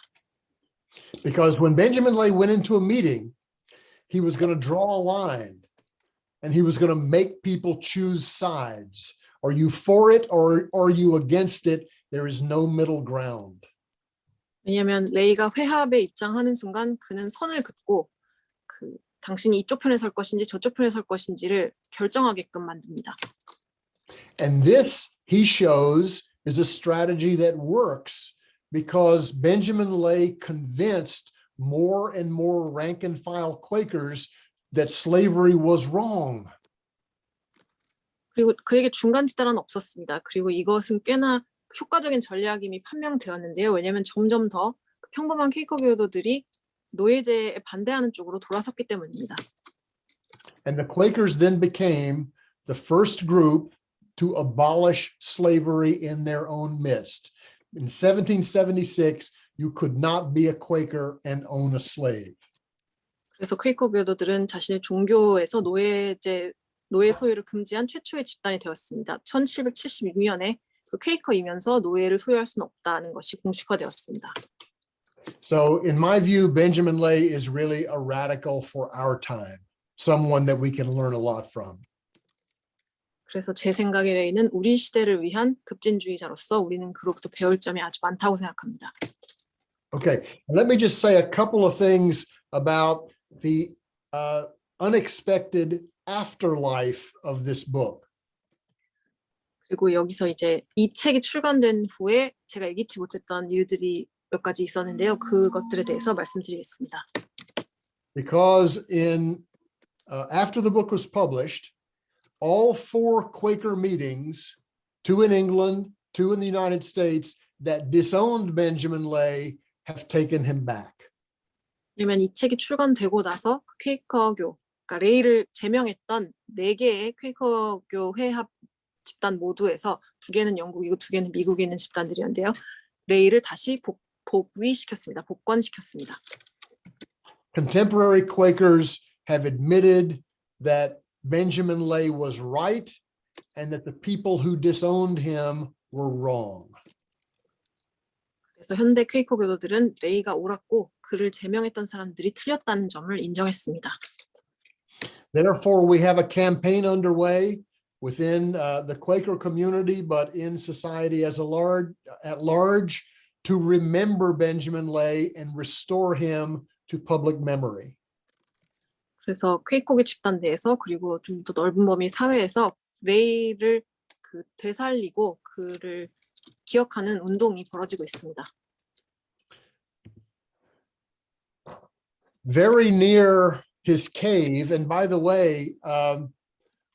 Because when Benjamin Lay went into a meeting, he was going to draw a line and he was going to make people choose sides. Are you for it or are you against it? There is no middle ground. 왜냐하면 레이가 회합에 입장하는 순간 그는 선을 긋고 당신이 이쪽 편에 설 것인지 저쪽 편에 설 것인지를 결정하게끔 만듭니다. And this, he shows, is a strategy that works because Benjamin Lay convinced more and more rank and file Quakers that slavery was wrong. 그리고 그에게 중간지대란 없었습니다. 그리고 이것은 꽤나 효과적인 전략임이 판명되었는데요. 왜냐하면 점점 더 평범한 퀘이커 교도들이 노예제에 반대하는 쪽으로 돌아섰기 때문입니다. And the Quakers then became the first group to abolish slavery in their own midst. In 1776, you could not be a Quaker and own a slave. 그래서 퀘이커 교도들은 자신의 종교에서 노예 소유를 금지한 최초의 집단이 되었습니다. 1776년에 그 퀘이커이면서 노예를 소유할 수는 없다는 것이 공식화되었습니다. So in my view, Benjamin Lay is really a radical for our time, someone that we can learn a lot from. 그래서 제 생각에 레이는 우리 시대를 위한 급진주의자로서 우리는 그로부터 배울 점이 아주 많다고 생각합니다. Okay, let me just say a couple of things about the unexpected afterlife of this book. 그리고 여기서 이제 이 책이 출간된 후에 제가 예기치 못했던 일들이 몇 가지 있었는데요. 그것들에 대해서 말씀드리겠습니다. Because after the book was published, all 4 Quaker meetings, 2 in England, 2 in the United States, that disowned Benjamin Lay have taken him back. 왜냐면 이 책이 출간되고 나서 퀘이커교, 그러니까 레이를 제명했던 4개의 퀘이커교 회합 집단 모두에서 2개는 영국이고 2개는 미국에 있는 집단들이었는데요. 레이를 다시 복위시켰습니다. 복권시켰습니다. Contemporary Quakers have admitted that Benjamin Lay was right and that the people who disowned him were wrong. 그래서 현대 퀘이커 교도들은 레이가 옳았고 그를 제명했던 사람들이 틀렸다는 점을 인정했습니다. Therefore, we have a campaign underway within the Quaker community, but in society as at large, to remember Benjamin Lay and restore him to public memory. 그래서 퀘이커교 집단대에서 그리고 좀 더 넓은 범위 사회에서 레이를 그 되살리고 그를 기억하는 운동이 벌어지고 있습니다. Very near his cave, and by the way,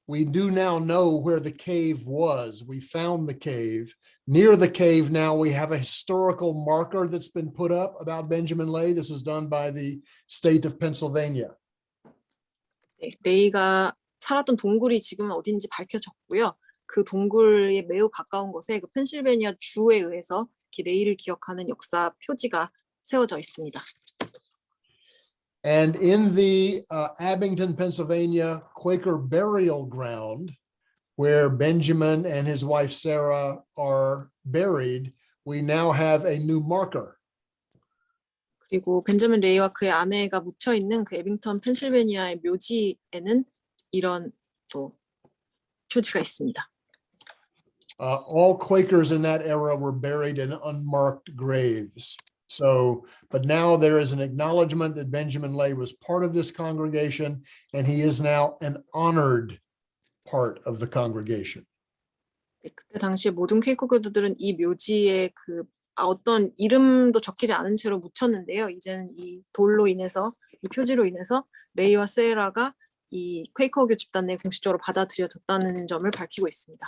we do now know where the cave was. We found the cave. Near the cave now we have a historical marker that's been put up about Benjamin Lay. This is done by the state of Pennsylvania. 네, 레이가 살았던 동굴이 지금은 어딘지 밝혀졌고요. 그 동굴에 매우 가까운 곳에 그 펜실베니아 주에 의해서 이렇게 레이를 기억하는 역사 표지가 세워져 있습니다. And in the Abington, Pennsylvania Quaker burial ground, where Benjamin and his wife Sarah are buried, we now have a new marker. 그리고 벤자민 레이와 그의 아내가 묻혀 있는 그 애빙턴 펜실베니아의 묘지에는 이런 또 표지가 있습니다. All Quakers in that era were buried in unmarked graves. So, but now there is an acknowledgement that Benjamin Lay was part of this congregation, and he is now an honored part of the congregation. 네, 그때 당시에 모든 퀘이커 교도들은 이 묘지에 그 어떤 이름도 적히지 않은 채로 묻혔는데요. 이제는 이 돌로 인해서, 이 표지로 인해서 레이와 세라가 이 퀘이커교 집단 내 공식적으로 받아들여졌다는 점을 밝히고 있습니다.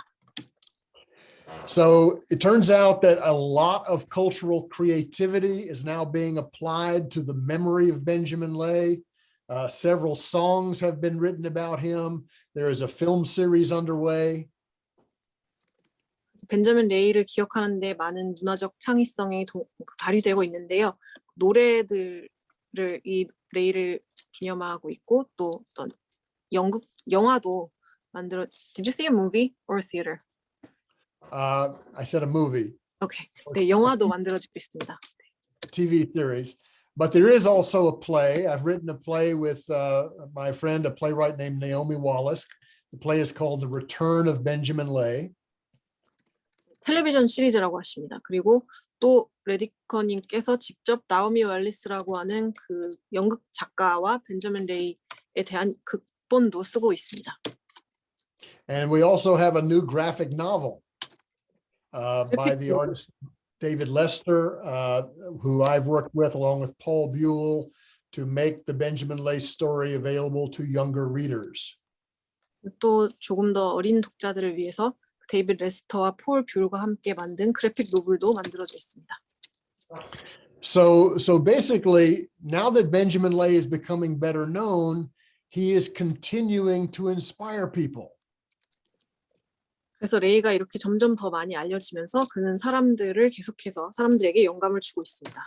So it turns out that a lot of cultural creativity is now being applied to the memory of Benjamin Lay. Several songs have been written about him. There is a film series underway. 벤자민 레이를 기억하는 데 많은 문화적 창의성이 발휘되고 있는데요. 노래들을 이 레이를 기념하고 있고 또 어떤 영화도 만들어. Did you see a movie or a theater? I said a movie. Okay. 네, 영화도 만들어지고 있습니다. TV series. But there is also a play. I've written a play with my friend, a playwright named Naomi Wallace. The play is called The Return of Benjamin Lay. 텔레비전 시리즈라고 하십니다. 그리고 또 레디커님께서 직접 나오미 왈리스라고 하는 그 연극 작가와 벤자민 레이에 대한 극본도 쓰고 있습니다. And we also have a new graphic novel by the artist David Lester, who I've worked with along with Paul Buell to make the Benjamin Lay story available to younger readers. 또 조금 더 어린 독자들을 위해서 데이비드 레스터와 폴 뷰얼과 함께 만든 그래픽 노블도 만들어져 있습니다. So basically, now that Benjamin Lay is becoming better known, he is continuing to inspire people. 그래서 레이가 이렇게 점점 더 많이 알려지면서 그는 사람들을 계속해서 사람들에게 영감을 주고 있습니다.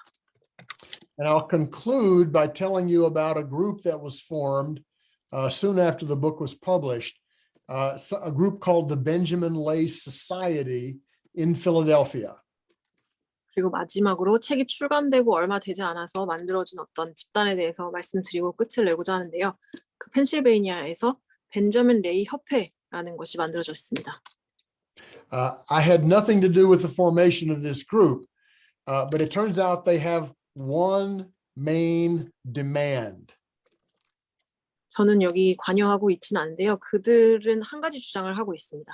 And I'll conclude by telling you about a group that was formed soon after the book was published, a group called the Benjamin Lay Society in Philadelphia. 그리고 마지막으로 책이 출간되고 얼마 되지 않아서 만들어진 어떤 집단에 대해서 말씀드리고 끝을 내고자 하는데요. 그 펜실베이니아에서 벤자민 레이 협회라는 것이 만들어졌습니다. I had nothing to do with the formation of this group, but it turns out they have one main demand. 저는 여기 관여하고 있지는 않은데요. 그들은 한 가지 주장을 하고 있습니다.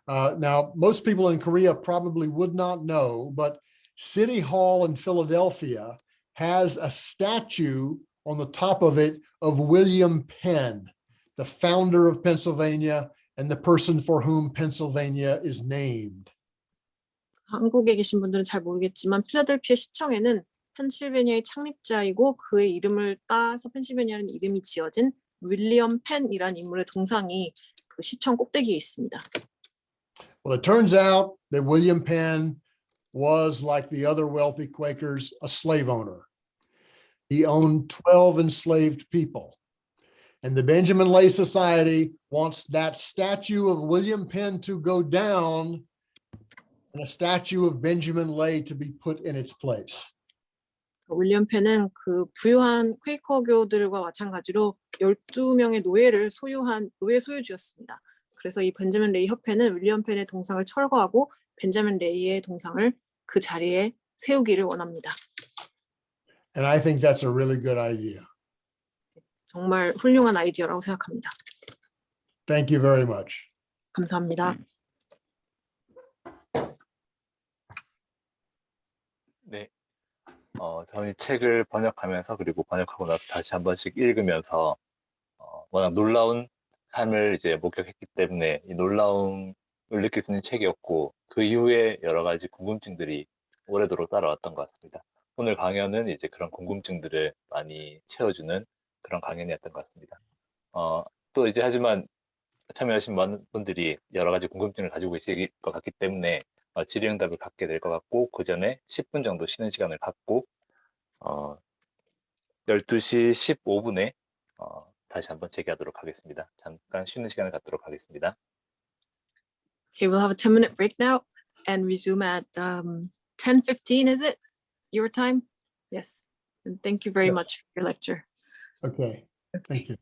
Now, most people in Korea probably would not know, but City Hall in Philadelphia has a statue on the top of it of William Penn, the founder of Pennsylvania and the person for whom Pennsylvania is named. 한국에 계신 분들은 잘 모르겠지만 필라델피아 시청에는 펜실베니아의 창립자이고 그의 이름을 따서 펜실베니아라는 이름이 지어진 윌리엄 펜이라는 인물의 동상이 그 시청 꼭대기에 있습니다. Well, it turns out that William Penn was, like the other wealthy Quakers, a slave owner. He owned 12 enslaved people. And the Benjamin Lay Society wants that statue of William Penn to go down and a statue of Benjamin Lay to be put in its place. 윌리엄 펜은 그 부유한 퀘이커교들과 마찬가지로 12명의 노예를 소유한 노예 소유주였습니다. 그래서 이 벤자민 레이 협회는 윌리엄 펜의 동상을 철거하고 벤자민 레이의 동상을 그 자리에 세우기를 원합니다. And I think that's a really good idea. 정말 훌륭한 아이디어라고 생각합니다. Thank you very much. 감사합니다. 네. 저희 책을 번역하면서 그리고 번역하고 나서 다시 한 번씩 읽으면서 워낙 놀라운 삶을 이제 목격했기 때문에 이 놀라움을 느낄 수 있는 책이었고 그 이후에 여러 가지 궁금증들이 오래도록 따라왔던 것 같습니다. 오늘 강연은 이제 그런 궁금증들을 많이 채워주는 그런 강연이었던 것 같습니다. 또 이제 하지만 참여하신 많은 분들이 여러 가지 궁금증을 가지고 계실 것 같기 때문에 질의응답을 갖게 될 것 같고 그 전에 10분 정도 쉬는 시간을 갖고 12시 15분에 다시 한번 재개하도록 하겠습니다. 잠깐 쉬는 시간을 갖도록 하겠습니다. Okay, we'll have a 10-minute break now and resume at 10:15, is it? Your time? Yes. And thank you very Yes. much for your lecture. Okay, thank you.